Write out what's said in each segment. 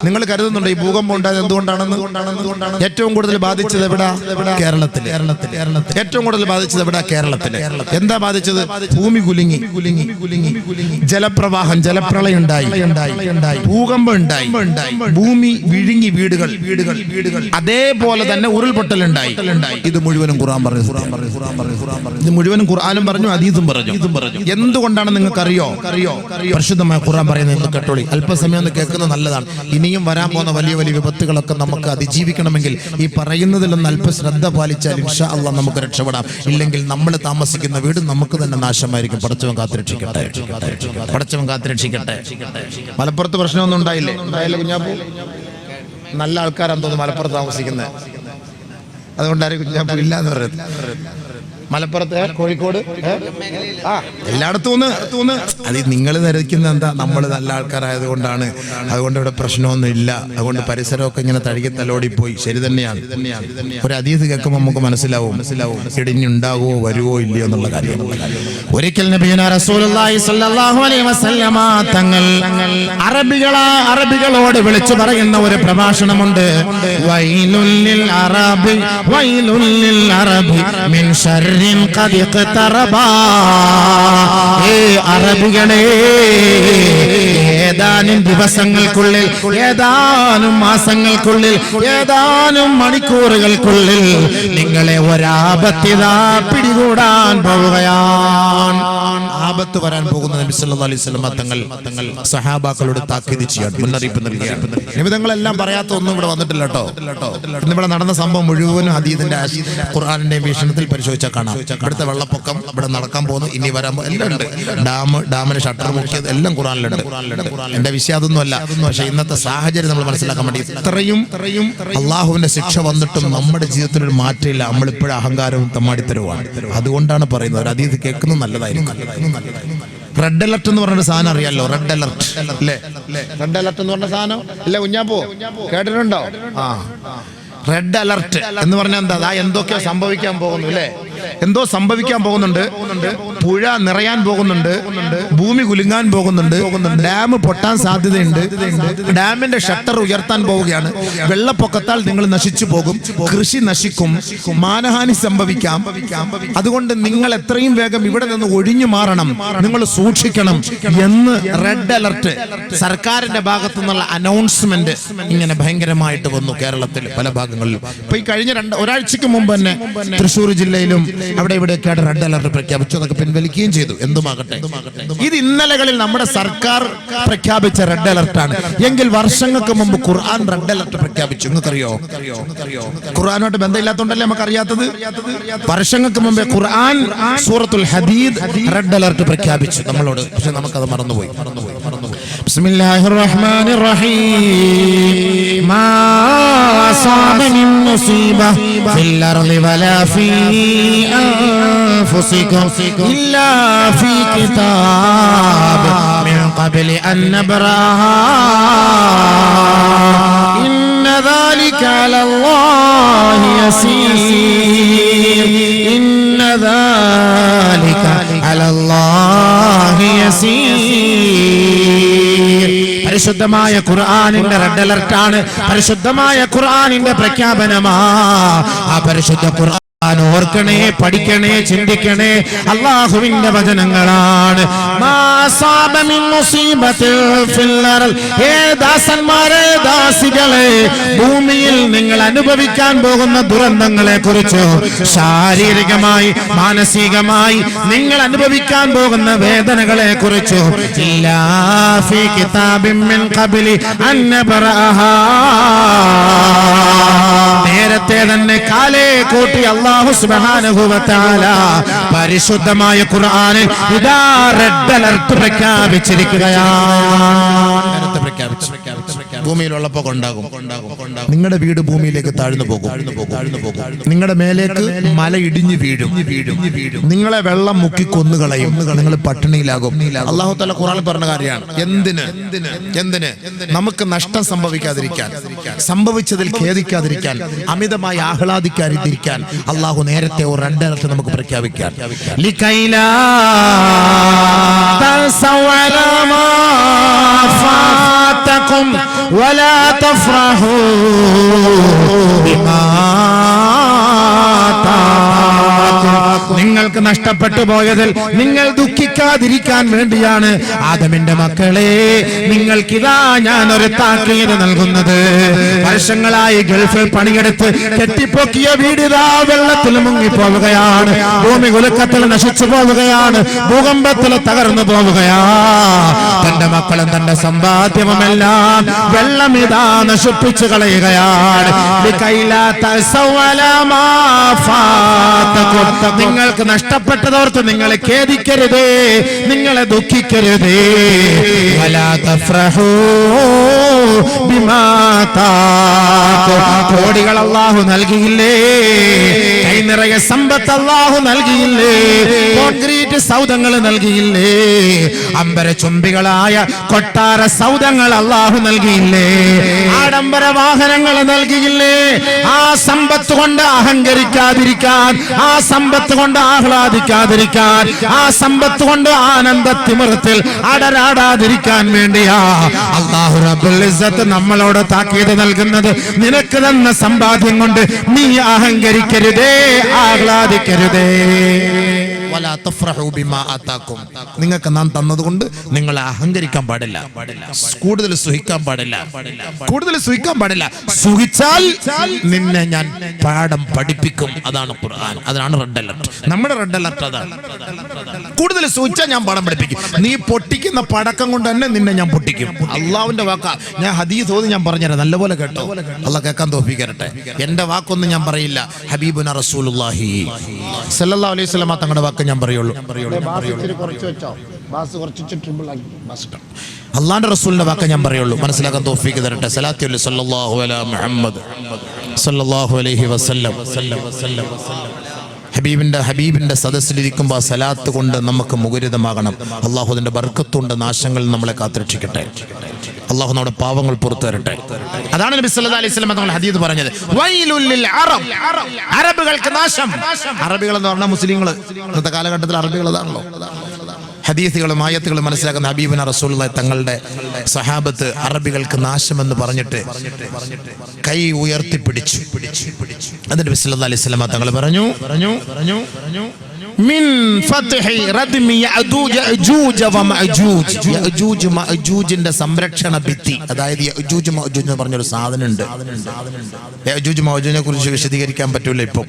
നിങ്ങൾ കരുതുന്നുണ്ട് ഈ ഭൂകമ്പം ഉണ്ടായത് എന്തുകൊണ്ടാണെന്ന്? ഏറ്റവും കൂടുതൽ ബാധിച്ചത് എവിടെ? കേരളത്തിൽ. ഏറ്റവും കൂടുതൽ ബാധിച്ചത് എവിടെ? കേരളത്തിൽ. എന്താ ബാധിച്ചത്? ഭൂമി കുലുങ്ങി, ജലപ്രവാഹം, ജലപ്രളയം ഉണ്ടായി, ഭൂകമ്പം ഉണ്ടായി, ഭൂമി വിഴുങ്ങി വീടുകൾ, അതേപോലെ തന്നെ ഉരുൾപൊട്ടൽ ഉണ്ടായി. ഇത് മുഴുവനും ഖുർആൻ പറഞ്ഞു. ഇത് മുഴുവനും ഖുർആനും പറഞ്ഞു, ഹദീസും പറഞ്ഞു. എന്തുകൊണ്ടാണ് നിങ്ങൾക്ക് അറിയോ? പരിശുദ്ധമായ ഖുർആൻ പറയുന്നത് കേട്ടോളി. അല്പസമയം ഒന്ന് കേൾക്കുന്നത് നല്ലതാണ്. ഇനിയും വരാൻ പോകുന്ന വലിയ വലിയ വിപത്തുകളൊക്കെ നമുക്ക് അതിജീവിക്കണമെങ്കിൽ ഈ പറയുന്നതിലൊന്ന് അല്പ ശ്രദ്ധ പാലിച്ചാൽ ഇൻഷാ അല്ലാഹ് നമുക്ക് രക്ഷപ്പെടാം. ഇല്ലെങ്കിൽ നമ്മൾ താമസിക്കുന്ന വീട് നമുക്ക് തന്നെ നാശമായിരിക്കും. പടച്ചവൻ കാത്തുരക്ഷിക്കട്ടെ, പടച്ചവൻ കാത്തുരക്ഷിക്കട്ടെ. മലപ്പുറത്ത് പ്രശ്നമൊന്നും ഉണ്ടായില്ലേ? കുഞ്ഞാപ്പൂ നല്ല ആൾക്കാരാന്ന് തോന്നുന്നു മലപ്പുറത്ത് താമസിക്കുന്നത്. അതുകൊണ്ടായിരിക്കും കുഞ്ഞാപ്പൂ ഇല്ലാന്ന് പറയുന്നത്. മലപ്പുറത്ത്, കോഴിക്കോട്, എല്ലായിടത്തും അത് നിങ്ങൾ ധരിക്കുന്ന എന്താ? നമ്മൾ നല്ല ആൾക്കാരായത് കൊണ്ടാണ്, അതുകൊണ്ട് ഇവിടെ പ്രശ്നമൊന്നും ഇല്ല, അതുകൊണ്ട് പരിസരമൊക്കെ ഇങ്ങനെ തഴുകി തലോടിപ്പോയി. ശരി തന്നെയാണ്. ഒരു ഹദീസ് കേൾക്കുമ്പോൾ നമുക്ക് മനസ്സിലാവും ഇടിഞ്ഞുണ്ടാകുമോ വരുവോ ഇല്ലയോ എന്നുള്ള കാര്യം. ഒരിക്കൽ നബിയുനാ റസൂലുള്ളാഹി സ്വല്ലല്ലാഹു അലൈഹി വസല്ലമ തങ്ങൾ അറബികളോട് വിളിച്ചു പറയുന്ന ഒരു പ്രഭാഷണമുണ്ട്. വൈലുൽ ലിൽ അറബി വൈലുൽ ലിൽ അറബി മിൻ ശർരി അറബികളെ, ഏതാനും ദിവസങ്ങൾക്കുള്ളിൽ, ഏതാനും മാസങ്ങൾക്കുള്ളിൽ, ഏതാനും മണിക്കൂറുകൾക്കുള്ളിൽ നിങ്ങളെ ഒരാപത്തിതാ പിടികൂടാൻ പോവുകയാണ്. ആപത്ത് വരാൻ പോകുന്ന നബി സല്ലല്ലാഹു അലൈഹി വസല്ലം തങ്ങൾ സഹാബാക്കളോട് താക്കീത് ചെയ്യാൻ മുന്നറിയിപ്പ് നൽകിയാണ്. നിമിതങ്ങളെല്ലാം പറയാത്ത ഒന്നും ഇവിടെ വന്നിട്ടില്ല കേട്ടോ. ഇന്നിവിടെ നടന്ന സംഭവം മുഴുവനും ഹദീസിന്റെ ഖുർആനിന്റെ വീക്ഷണത്തിൽ പരിശോധിച്ചാൽ കാണാം. ഇവിടുത്തെ വെള്ളപ്പൊക്കം, ഇവിടെ നടക്കാൻ പോകുന്നു, ഇനി വരാൻ എല്ലാം ഉണ്ട്. ഡാമിന് ഷട്ടർ മുക്കിയത് എല്ലാം ഖുർആനിലുണ്ട്. എന്റെ വിഷയം അതൊന്നും അല്ല. പക്ഷെ ഇന്നത്തെ സാഹചര്യം നമ്മൾ മനസ്സിലാക്കാൻ വേണ്ടി ഇത്രയും അള്ളാഹുവിന്റെ ശിക്ഷ വന്നിട്ടും നമ്മുടെ ജീവിതത്തിൽ ഒരു മാറ്റമില്ല. നമ്മളിപ്പോഴും അഹങ്കാരവും തമ്മാടിത്തരവുമാണ്. അതുകൊണ്ടാണ് പറയുന്നത് ഒരു ഹദീസ് കേൾക്കുന്നത് നല്ലതായിരിക്കും. റെഡ് അലർട്ട് എന്ന് പറഞ്ഞൊരു സാധനം അറിയാലോ? റെഡ് അലർട്ട് അല്ലേ? റെഡ് അലർട്ട് എന്ന് പറഞ്ഞ സാധനം അല്ലേ കുഞ്ഞാപ്പോ? കേട്ടിട്ടുണ്ടോ? റെഡ് അലർട്ട് എന്ന് പറഞ്ഞാൽ എന്താ? എന്തൊക്കെയോ സംഭവിക്കാൻ പോകുന്നു അല്ലേ? എന്തോ സംഭവിക്കാൻ പോകുന്നുണ്ട്. പുഴ നിറയാൻ പോകുന്നുണ്ട്, ഭൂമി കുലുങ്ങാൻ പോകുന്നുണ്ട്, ഡാം പൊട്ടാൻ സാധ്യതയുണ്ട്, ഡാമിന്റെ ഷട്ടർ ഉയർത്താൻ പോവുകയാണ്, വെള്ളപ്പൊക്കത്താൽ നിങ്ങൾ നശിച്ചു പോകും, കൃഷി നശിക്കും, മാനഹാനി സംഭവിക്കാം. അതുകൊണ്ട് നിങ്ങൾ എത്രയും വേഗം ഇവിടെ നിന്ന് ഒഴിഞ്ഞു മാറണം, നിങ്ങൾ സൂക്ഷിക്കണം എന്ന് റെഡ് അലർട്ട് സർക്കാരിന്റെ ഭാഗത്തു നിന്നുള്ള അനൗൺസ്മെന്റ് ഇങ്ങനെ ഭയങ്കരമായിട്ട് വന്നു കേരളത്തിൽ പല ഭാഗങ്ങളിലും. ഇപ്പൊ ഈ കഴിഞ്ഞ ഒരാഴ്ചക്ക് മുമ്പ് തന്നെ തൃശ്ശൂർ ജില്ലയിലും അവിടെ ഇവിടെയൊക്കെയാണ് റെഡ് അലർട്ട് പ്രഖ്യാപിച്ചു. അതൊക്കെ പിൻവലിക്കുകയും ചെയ്തു. എന്തുമാകട്ടെ, ഇത് ഇന്നലകളിൽ നമ്മുടെ സർക്കാർ പ്രഖ്യാപിച്ച റെഡ് അലർട്ടാണ്. എങ്കിൽ വർഷങ്ങൾക്ക് മുമ്പ് ഖുർആൻ റെഡ് അലർട്ട് പ്രഖ്യാപിച്ചു. നിങ്ങൾക്കറിയോ? ഖുർആനുമായിട്ട് ബന്ധമില്ലാത്തതുകൊണ്ടല്ലേ നമുക്ക് അറിയാത്തത്. വർഷങ്ങൾക്ക് മുമ്പേ ഖുർആൻ സൂറത്തുൽ ഹദീദ് റെഡ് അലർട്ട് പ്രഖ്യാപിച്ചു നമ്മളോട്. പക്ഷെ നമുക്കത് മറന്നുപോയി. ബിസ്മില്ലാഹിർ റഹ്മാനിർ റഹീം. മാ അസാബ മിൻ മുസീബ ഫിൽ അർളി വലാ ഫീ അൻഫുസികും ഇല്ലാ ഫീ കിതാബ് മിൻ ഖബ്ലി അൻ നബ്റാഹാ ഇന്ന ദാലിക അലല്ലാഹി യസീർ ഇന്ന ദാലിക അലല്ലാഹി യസീർ. പരിശുദ്ധമായ ഖുർആനിന്റെ റെഡ് അലർട്ടാണ്. പരിശുദ്ധമായ ഖുർആനിന്റെ പ്രഖ്യാപനമാ. ആ പരിശുദ്ധ ഖുർആൻ ഓർക്കണേ, പഠിക്കണേ, ചിന്തിക്കണേ. അല്ലാഹുവിന്റെ വചനങ്ങളാണ്. ദാസന്മാരെ, ദാസികളെ, ഭൂമിയിൽ നിങ്ങൾ അനുഭവിക്കാൻ പോകുന്ന ദുരന്തങ്ങളെ കുറിച്ചോ, ശാരീരികമായി മാനസികമായി നിങ്ങൾ അനുഭവിക്കാൻ പോകുന്ന വേദനകളെ കുറിച്ചോ ഇല്ലാ ഫീ കിതാബിൻ മിൻ ഖബ്ലി അൻ നബ്റാഹാ, നേരത്തെ തന്നെ കാലേ കൂട്ടി അല്ലാഹു സുബ്ഹാനഹു വ തആല പരിശുദ്ധമായ ഖുർആനിൽ ഇദാ റെഡ് അലർട്ട് പ്രഖ്യാപിച്ചിരിക്കുകയാണ്. ഭൂമിയിൽ വെള്ളപ്പൊക്കം ഉണ്ടാകും. നിങ്ങളുടെ വീട് ഭൂമിയിലേക്ക് താഴ്ന്നു പോകും. നിങ്ങളുടെ മേലേക്ക് മല ഇടിഞ്ഞു വീഴും. നിങ്ങളെ വെള്ളം മുക്കി കൊന്നുകളയും. നിങ്ങൾ പട്ടിണിയിലാകും. അല്ലാഹു തആല ഖുർആനിൽ പറഞ്ഞ കാര്യമാണ്. എന്തിന്? നമുക്ക് നഷ്ടം സംഭവിക്കാതിരിക്കാൻ, സംഭവിച്ചതിൽ ഖേദിക്കാതിരിക്കാൻ, അമിതമായി ആഹ്ലാദിക്കാതിരിക്കാൻ അല്ലാഹു നേരത്തെ ഒരു റെഡ് അലർട്ട് നമുക്ക് പ്രഖ്യാപിക്കാൻ. ലികൈലാ തസവല മാ ഫാതക آتاكم ولا تفرحوا بما നിങ്ങൾക്ക് നഷ്ടപ്പെട്ടു പോയതിൽ നിങ്ങൾ ദുഃഖിക്കാതിരിക്കാൻ വേണ്ടിയാണ് ആദമിന്റെ മക്കളെ നിങ്ങൾക്കിതാ ഞാൻ ഒരു താക്കീത് നൽകുന്നത്. വർഷങ്ങളായി ഗൾഫിൽ പണിയെടുത്ത് കെട്ടിപ്പൊക്കിയ വീടിതാ വെള്ളത്തിൽ മുങ്ങിപ്പോവുകയാണ്, ഭൂമി കുലുക്കത്തിൽ നശിച്ചു പോവുകയാണ്, ഭൂകമ്പത്തിൽ തകർന്നു പോവുകയാ. തന്റെ മക്കളും തന്റെ സമ്പാദ്യവുമെല്ലാം വെള്ളം ഇതാ നശിപ്പിച്ചു കളയുകയാണ്. നിങ്ങൾക്ക് നഷ്ടപ്പെട്ടതോർത്ത് നിങ്ങളെ ഖേദിക്കരുതേ, നിങ്ങളെ ദുഃഖിക്കരുതേ. കോടികൾ അല്ലാഹു നൽകിയില്ലേ, കൈ നിറയെ സമ്പത്ത് അല്ലാഹു നൽകിയില്ലേ, കോൺക്രീറ്റ് സൗധങ്ങൾ നൽകിയില്ലേ, അമ്പര ചുംബികളായ കൊട്ടാര സൗധങ്ങൾ അല്ലാഹു നൽകിയില്ലേ, ആഡംബര വാഹനങ്ങൾ നൽകിയില്ലേ. ആ സമ്പത്ത് കൊണ്ട് അഹങ്കരിക്കാതിരിക്കാൻ, ആ സമ്പത്ത് കൊണ്ട് ആഹ്ലാദിക്കാതിരിക്കാൻ, ആ സമ്പത്ത് കൊണ്ട് ആനന്ദത്തിമിർത്തിൽ അടരാടാതിരിക്കാൻ വേണ്ടിയാ അല്ലാഹു റബ്ബുൽ ഇസ്സത്ത് നമ്മളോട് താക്കീത് നൽകുന്നത്. നിനക്ക് തന്ന സമ്പാദ്യം കൊണ്ട് നീ അഹങ്കരിക്കരുതേ, ആഹ്ലാദിക്കരുതേ. നിങ്ങൾക്ക് നാം തന്നതുകൊണ്ട് നിങ്ങൾ അഹങ്കരിക്കാൻ പാടില്ല, കൂടുതൽ സുഖിക്കാൻ പാടില്ല, കൂടുതൽ സുഖിക്കാൻ പാടില്ല. സുഖിച്ചാൽ നിന്നെ ഞാൻ പാഠം പഠിപ്പിക്കും. അതാണ് ഖുർആൻ, അതാണ് റെഡ് അലർട്ട്. നമ്മുടെ റെഡ് അലർട്ട് അതാണ്. കൂടുതൽ സുഖിച്ചാൽ ഞാൻ പാഠം പഠിപ്പിക്കും. നീ പൊട്ടിക്കുന്ന പടക്കം കൊണ്ട് തന്നെ നിന്നെ ഞാൻ പൊട്ടിക്കും. അള്ളാഹുവിന്റെ വാക്കാ. ഞാൻ ഹദീസ് ഓതി ഞാൻ പറഞ്ഞുതരാം, നല്ലപോലെ കേട്ടോ. അള്ളാഹ് കേൾക്കാൻ തോഫീക്കരട്ടെ. എന്റെ വാക്കൊന്നും ഞാൻ പറയില്ല, ഹബീബുന റസൂലുള്ളാഹി സ്വല്ലല്ലാഹു അലൈഹി വസല്ലം തങ്ങളുടെ വാക്ക് ഞാൻ പറയുള്ളൂ. അള്ളാന്റെ റസൂലിന്റെ വാക്ക് ഞാൻ പറയുള്ളൂ. മനസ്സിലാക്കാൻ തൗഫീഖ് തരട്ടെ. സലാത്തു സല്ലല്ലാഹു അലാ മുഹമ്മദ് സല്ലല്ലാഹു അലൈഹി വസല്ലം. ഹബീബിന്റെ സദസ്സിലിരിക്കുമ്പോൾ സലാത്ത് കൊണ്ട് നമുക്ക് മുഖരിതമാകണം. അള്ളാഹു അതിന്റെ ബർക്കത്തുണ്ട് നാശങ്ങളിൽ നമ്മളെ കാത്തുരക്ഷിക്കട്ടെ. അള്ളാഹു നമ്മുടെ പാവങ്ങൾ പുറത്തു തരട്ടെ. അതാണ് നബി സല്ലല്ലാഹു അലൈഹി വസല്ലം തങ്ങൾ ഹദീസ് പറഞ്ഞത്, വൈലുൽ ലിൽ അറബ്, അറബികൾക്ക് നാശം. അറബികൾ എന്ന് പറഞ്ഞാൽ മുസ്ലിങ്ങൾ. ഇന്നത്തെ കാലഘട്ടത്തിൽ അറബികൾ അതാണല്ലോ. ഹദീസുകളും ആയത്തുകളും മനസ്സിലാക്കുന്ന ഹബീബുന റസൂലുള്ളാഹി തങ്ങളുടെ സഹാബത്ത് അറബികൾക്ക് നാശമെന്ന് പറഞ്ഞിട്ട് കൈ ഉയർത്തിപ്പിടിച്ചു. എന്നിട്ട് നബി സല്ലല്ലാഹു അലൈഹി വസല്ലം തങ്ങൾ പറഞ്ഞു മിൻ ഫത്ഹി റദ്മി യഅജൂജ വമഅജൂജ്. യഅജൂജ് മഅജൂജിന്റെ സംരക്ഷണ ഭിത്തി, അതായത് യഅജൂജ് മഅജൂജ് എന്ന് പറഞ്ഞൊരു സാധനമുണ്ട്. യഅജൂജ് മഅജൂജിനെ കുറിച്ച് വിശദീകരിക്കാൻ പറ്റൂല ഇപ്പൊ,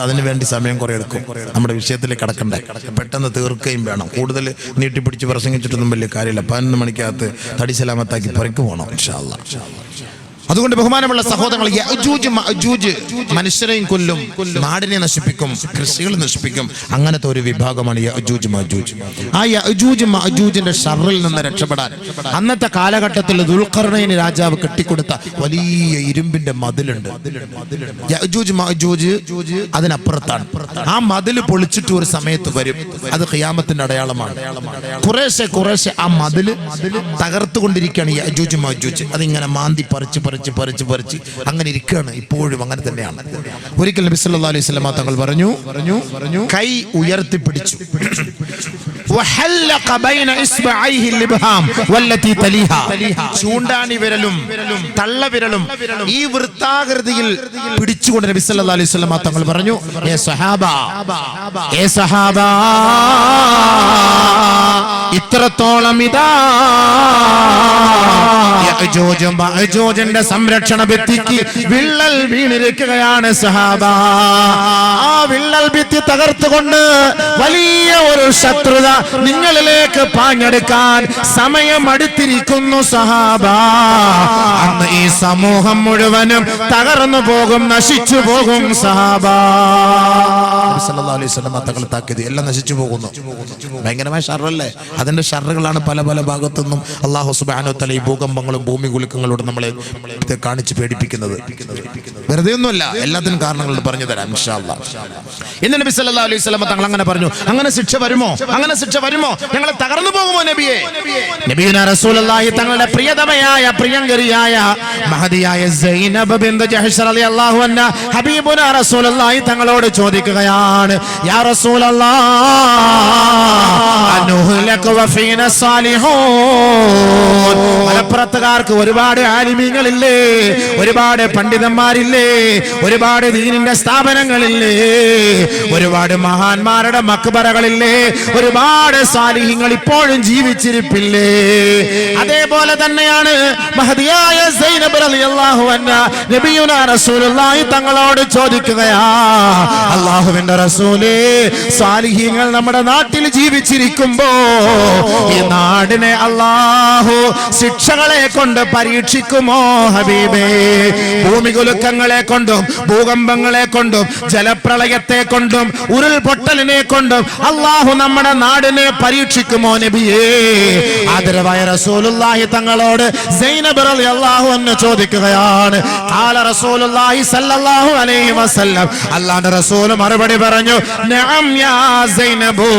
അതിനു വേണ്ടി സമയം കുറെ എടുക്കും. നമ്മുടെ വിഷയത്തിലേക്ക് കടക്കണ്ടേ, പെട്ടെന്ന് തീർക്കുകയും വേണം. കൂടുതൽ നീട്ടിപ്പിടിച്ച് പ്രസംഗിച്ചിട്ടൊന്നും വലിയ കാര്യമില്ല. 11 മണിക്കകത്ത് തടി സലാമത്താക്കി പുറക്ക് പോകണം ഇൻഷാ അല്ലാഹ്. അതുകൊണ്ട് ബഹുമാനമുള്ള സഹോദരങ്ങൾ, യഅജൂജ് മഅജൂജ് മനുഷ്യരെയും കൊല്ലും, നാടിനെ നശിപ്പിക്കും, കൃഷികൾ നശിപ്പിക്കും. അങ്ങനത്തെ ഒരു വിഭാഗമാണ് യഅജൂജ് മഅജൂജ്. ആ യഅജൂജ് മഅജൂജിന്റെ ഷർറിൽ നിന്ന് രക്ഷപ്പെടാൻ അന്നത്തെ കാലഘട്ടത്തിൽ ദുൽഖർനൈൻ രാജാവ് കെട്ടിക്കൊടുത്ത വലിയ ഇരുമ്പിന്റെ മതിലുണ്ട്. യഅജൂജ് മഅജൂജ് അതിനപ്പുറത്താണ്. ആ മതിൽ പൊളിച്ചിട്ട് ഒരു സമയത്ത് വരും. അത് ഖിയാമത്തിന്റെ അടയാളമാണ്. കുറേശ്ശെ കുറേശ്ശെ ആ മതിൽ തകർത്തുകൊണ്ടിരിക്കുകയാണ് യഅജൂജ് മഅജൂജ്. അതിങ്ങനെ മാന്തി പറിച്ച് അങ്ങനെ ഇരിക്കുകയാണ്. ഇപ്പോഴും അങ്ങനെ തന്നെയാണ്. ഒരിക്കൽ നബി സല്ലല്ലാഹു അലൈഹി വസല്ലം തങ്ങൾ പറഞ്ഞു കൈ ഉയർത്തിപ്പിടിച്ചു. ചൂണ്ടാണി വിരലും തള്ളവിരലും ഈ വൃത്താകൃതിയിൽ പിടിച്ചുകൊണ്ട് നബി സല്ലല്ലാഹു അലൈഹി വസല്ലം തങ്ങൾ പറഞ്ഞു, ഏ സഹാബ, ഇത്രത്തോളം ഇതാ യഅജൂജ് മഅജൂജിന്റെ സംരക്ഷണ ഭിത്തിക്ക് വിള്ളൽ വീണിരിക്കുകയാണ് സഹാബ. ആ വിള്ളൽ ഭിത്തി തകർത്തുകൊണ്ട് വലിയ ഒരു ശത്രുത നിങ്ങളിലേക്ക് പാഞ്ഞെടുക്കാൻ സമയം അടുത്തിരിക്കുന്നു സഹാബ. അന്ന് ഈ സമൂഹം മുഴുവനും തകർന്നു പോകും, നശിച്ചു പോകും സഹാബ. സല്ലല്ലാഹു അലൈഹി വസല്ലം തങ്ങൾ താക്കീത്, എല്ലാം നശിച്ചു പോകുന്നു. ഭയങ്കരമായ ഷർറല്ലേ? അതിന്റെ ഷർറുകളാണ് പല പല ഭാഗത്തുനിന്നും അല്ലാഹു സുബ്ഹാനഹു വ തആല ഈ ഭൂകമ്പങ്ങളും ഭൂമി കുലുക്കങ്ങളോട് നമ്മളെ കാണിച്ച് പേടിപ്പിക്കുന്നത്. വെറുതെ ഒന്നുമല്ല, എല്ലാത്തിനും കാരണങ്ങൾ പറഞ്ഞു തരാം ഇൻഷാ അല്ലാഹ്. ഇന്ന് നബി സല്ലല്ലാഹു അലൈഹി വസല്ലം തങ്ങൾ അങ്ങനെ പറഞ്ഞു, അങ്ങനെ ശിക്ഷ വരുമോ? അങ്ങനെ ശിക്ഷ വരുമോ? ഞങ്ങൾ തകർന്നു പോകുമോ നബിയെ? നബിയുനാ റസൂലുള്ളാഹി തങ്ങളുടെ പ്രിയതമയായ പ്രിയങ്കരിയായ മഹദിയായ സൈനബ് ബിൻത് ജഹ്ഷ് റളിയല്ലാഹു അൻഹ ഹബീബുനാ റസൂലുള്ളാഹി തങ്ങളോട് ചോദിക്കുകയാണ്, യാ റസൂലല്ലാഹ് അനുഹ്ലകു വഫീന സാലിഹൂൻ. മലപ്പുറത്തുകാർക്ക് ഒരുപാട് ആലിമീങ്ങളില്ലേ, ഒരുപാട് പണ്ഡിതന്മാരില്ലേ, ഒരുപാട് ദീനിന്റെ സ്ഥാപനങ്ങളില്ലേ, ഒരുപാട് മഹാന്മാരുടെ മക്ബറകളില്ലേ, ഒരുപാട് സാലിഹീങ്ങൾ ഇപ്പോഴും ജീവിച്ചിരിപ്പില്ലേ? അതേപോലെ തന്നെയാണ് മഹദിയായ സൈനബ് റളിയല്ലാഹു അൻഹ നബിയുനാ റസൂലുള്ളാഹി തങ്ങളോട് ചോദിക്കുകയാ, അല്ലാഹുവിന്റെ റസൂലേ, സാലിഹീങ്ങൾ നമ്മുടെ നാട്ടിൽ ജീവിച്ചിരിക്കുമ്പോ ഈ നാടിനെ അല്ലാഹു ശിക്ഷകളെ കൊണ്ട് പരീക്ഷിക്കുമോ ഹബീബേ? ഭൂമികുലുക്കങ്ങളെ കൊണ്ടും ഭൂകമ്പങ്ങളെ കൊണ്ടും ജലപ്രളയത്തെ കൊണ്ടും ഉരുൾപൊട്ടലിനെ കൊണ്ടും അല്ലാഹു നമ്മുടെ നാടിനെ പരീക്ഷിക്കുമോ നബിയേ? ആദരവായ റസൂലുള്ളാഹി തങ്ങളോട് സൈനബ് റളിയല്ലാഹു അൻഹ ചോദിക്കുകയാണ്. ഖാല റസൂലുള്ളാഹി സ്വല്ലല്ലാഹു അലൈഹി വസല്ലം, അല്ലാഹുവിന്റെ റസൂൽ മറുപടി പറഞ്ഞു, നഅം യാ സൈനബു,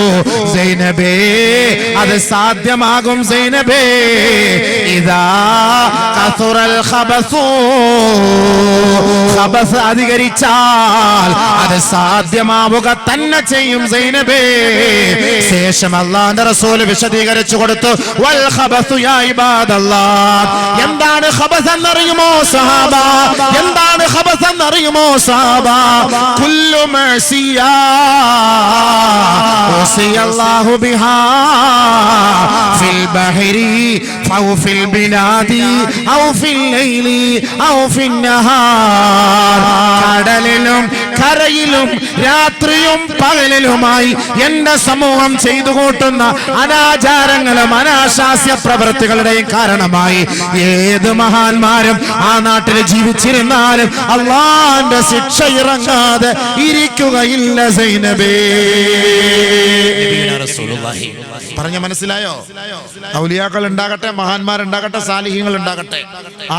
സൈനബേ അത് സാധ്യമാകും സൈനബേ, ഇദാ കസുറൽ ഖബസു, ഖബസ് അധികരിച്ചാൽ അത് സാധ്യമാവുക തന്നെ ചെയ്യും സൈനബേ. ശേഷം അല്ലാഹുവിന്റെ റസൂൽ വിശദീകരിച്ചു കൊടുത്തു, വൽ ഖബസു യാ ഇബാദല്ലാഹ്, എന്താണ് ഖബസ് എന്നറിയുമോ സഹാബ? എന്താണ് ഖബസ് എന്നറിയുമോ സഹാബ? കുല്ലു മഅസിയാ വസിയല്ലാഹു ബിഹാ ഫിൽ ബഹരി ഔ ഫിൽ ബിലാദി ഔ ഫിൽ ലൈലി ഔ ഫിൻ നഹാർ. കടലിലും കരയിലും രാത്രിയും പകലിലുമായി എന്റെ സമൂഹം ചെയ്തു കൂട്ടുന്ന അനാചാരങ്ങളും അനാശാസ്യ പ്രവൃത്തികളുടെയും കാരണമായി ഏത് മഹാന്മാരും ആ നാട്ടിൽ ജീവിച്ചിരുന്നാലും അല്ലാഹുവിന്റെ ശിക്ഷ ഇറങ്ങാതെ ഇരിക്കുകയില്ല സൈനബേ. പറഞ്ഞ മനസ്സിലായോ? ഔലിയാക്കൾ ഉണ്ടാകട്ടെ, മഹാന്മാരുണ്ടാകട്ടെ, സാലിഹീങ്ങൾ ഉണ്ടാകട്ടെ,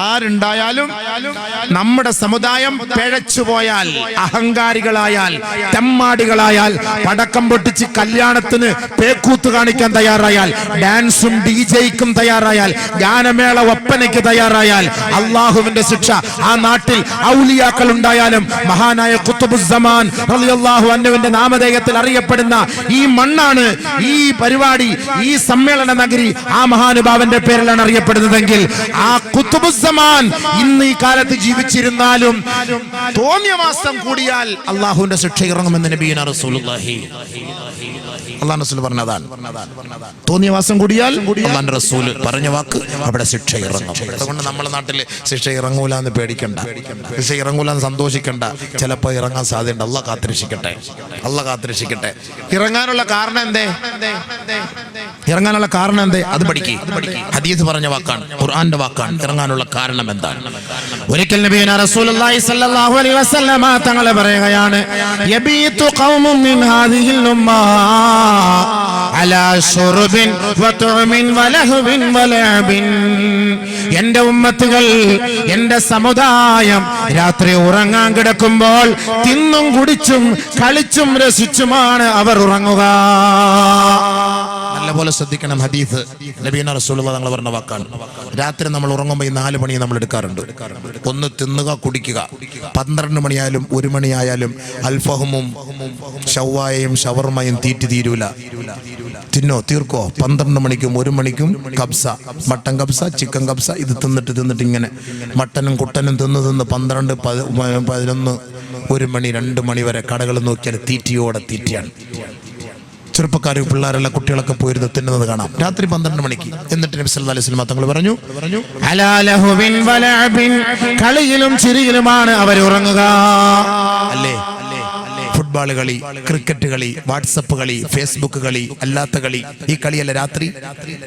ആരുണ്ടായാലും നമ്മുടെ സമുദായം പിഴച്ചുപോയാൽ, അഹങ്കാരികളായാൽ, തെമ്മാടികളായാൽ, പടക്കം പൊട്ടിച്ച് കല്യാണത്തിന് പേക്കൂത്ത് കാണിക്കാൻ തയ്യാറായാൽ, ഡാൻസും ഡിജെയ്ക്കും തയ്യാറായാൽ, ഗാനമേള ഒപ്പനയ്ക്ക് തയ്യാറായാൽ അള്ളാഹുവിന്റെ ശിക്ഷ ആ നാട്ടിൽ ഔലിയാക്കൾ ഉണ്ടായാലും. മഹാനായ ഖുത്ബുസ്സമാൻ റളിയല്ലാഹു അൻഹുവിന്റെ നാമധേയത്തിൽ അറിയപ്പെടുന്ന ഈ മണ്ണാണ്, ഈ പരിപാടി, ഈ സമ്മേളന നഗരി ആ മഹാനുഭാവന്റെ പേരിലാണ് അറിയപ്പെടുന്നതെങ്കിൽ ആ ഖുത്ബുസ്സമാൻ ഇന്ന് ഈ കാലത്ത് ജീവിച്ചിരുന്നാലും തോന്നിയ മാസം കൂടിയാൽ അള്ളാഹുവിന്റെ ശിക്ഷ ഇറങ്ങുമെന്ന് നബിയുനാ റസൂലുള്ളാഹി അള്ളാഹു റസൂൽ പറഞ്ഞതാണ്. തോന്നിയ മാസം കൂടിയാൽ അള്ളാഹുവിന്റെ റസൂൽ പറഞ്ഞ വാക്ക്, അവിടെ ശിക്ഷ ഇറങ്ങും. അതുകൊണ്ട് നമ്മുടെ നാട്ടിൽ ശിക്ഷ ഇറങ്ങൂല എന്ന് പേടിക്കണ്ട, ശിക്ഷ ഇറങ്ങൂല എന്ന് സന്തോഷിക്കണ്ട. ചിലപ്പോൾ ഇറങ്ങാൻ സാധ്യതയുണ്ട്. അള്ളാഹ് കാത്തിരക്ഷിക്കട്ടെ, അള്ളാഹ് കാത്തിരക്ഷിക്കട്ടെ. ഇറങ്ങാനുള്ള കാരണം എന്തേ? ഇറങ്ങാനുള്ള കാരണം എന്തേ? അത് പഠിക്കുക. ഹദീസ് പറഞ്ഞ വാക്കാണ്, ഖുർആന്റെ വാക്കാണ്. ഇറങ്ങാനുള്ള കാരണം എന്താണ്? ഒരിക്കൽ നബിയുനാ റസൂലുള്ളാഹി സ്വല്ലല്ലാഹു അലൈഹി വസല്ലമ തങ്ങൾ പറയുകയാണ്, യബീതു ഖൗമുൻ മിൻ ഹാദിഹിൽ ഉമ്മ അലാ ശുർബിൻ വതുഅമിൻ വലഹുബിൻ വലഅബിൻ. എന്റെ ഉമ്മത്തുകൾ, എന്റെ സമുദായം രാത്രി ഉറങ്ങാൻ കിടക്കുമ്പോൾ തിന്നും കുടിച്ചും കളിച്ചും രസിച്ചുമാണ് അവർ ഉറങ്ങുക. നല്ലപോലെ ശ്രദ്ധിക്കണം. ഹദീസ് നബിയുനാ റസൂലുള്ളാഹി തങ്ങൾ പറഞ്ഞ വാക്കാണ്. രാത്രി നമ്മൾ ഉറങ്ങുമ്പോൾ ഈ 4 മണി നമ്മൾ എടുക്കാറുണ്ട്. ഒന്ന് തിന്നുക, കുടിക്കുക. 12 മണിയായാലും 1 മണിയായാലും അൽഫഹമും ഷവായയും ഷവർമയും തീരൂല. തിന്നോ, തീർക്കോ. 12 മണിക്കും 1 മണിക്കും കബ്സ, മട്ടൻ കബ്സ, ചിക്കൻ കബ്സ, ഇത് തിന്നിട്ട് ഇങ്ങനെ മട്ടനും കുട്ടനും തിന്ന് 12, 11, 1 മണി 2 മണി വരെ കടകൾ നോക്കിയാൽ തീറ്റിയോടെ തീറ്റിയാണ്. ചെറുപ്പക്കാർ, പിള്ളേരെല്ലാം, കുട്ടികളൊക്കെ പോയിരുന്ന് തിന്നുന്നത് കാണാം രാത്രി 12 മണിക്ക്. എന്നിട്ട് നബി സല്ലല്ലാഹു അലൈഹി വസല്ലം തങ്ങൾ പറഞ്ഞു, അലാ ലഹുബിൻ വലഅബിൻ, കളിയിലും ചിരിയിലുമാണ് അവർ ഉറങ്ങുക. അല്ലേ? ഫുട്ബോൾ കളി, ക്രിക്കറ്റ് കളി, വാട്സപ്പ് കളി, ഫേസ്ബുക്ക് കളി, അല്ലാത്ത കളി, ഈ കളിയല്ല രാത്രി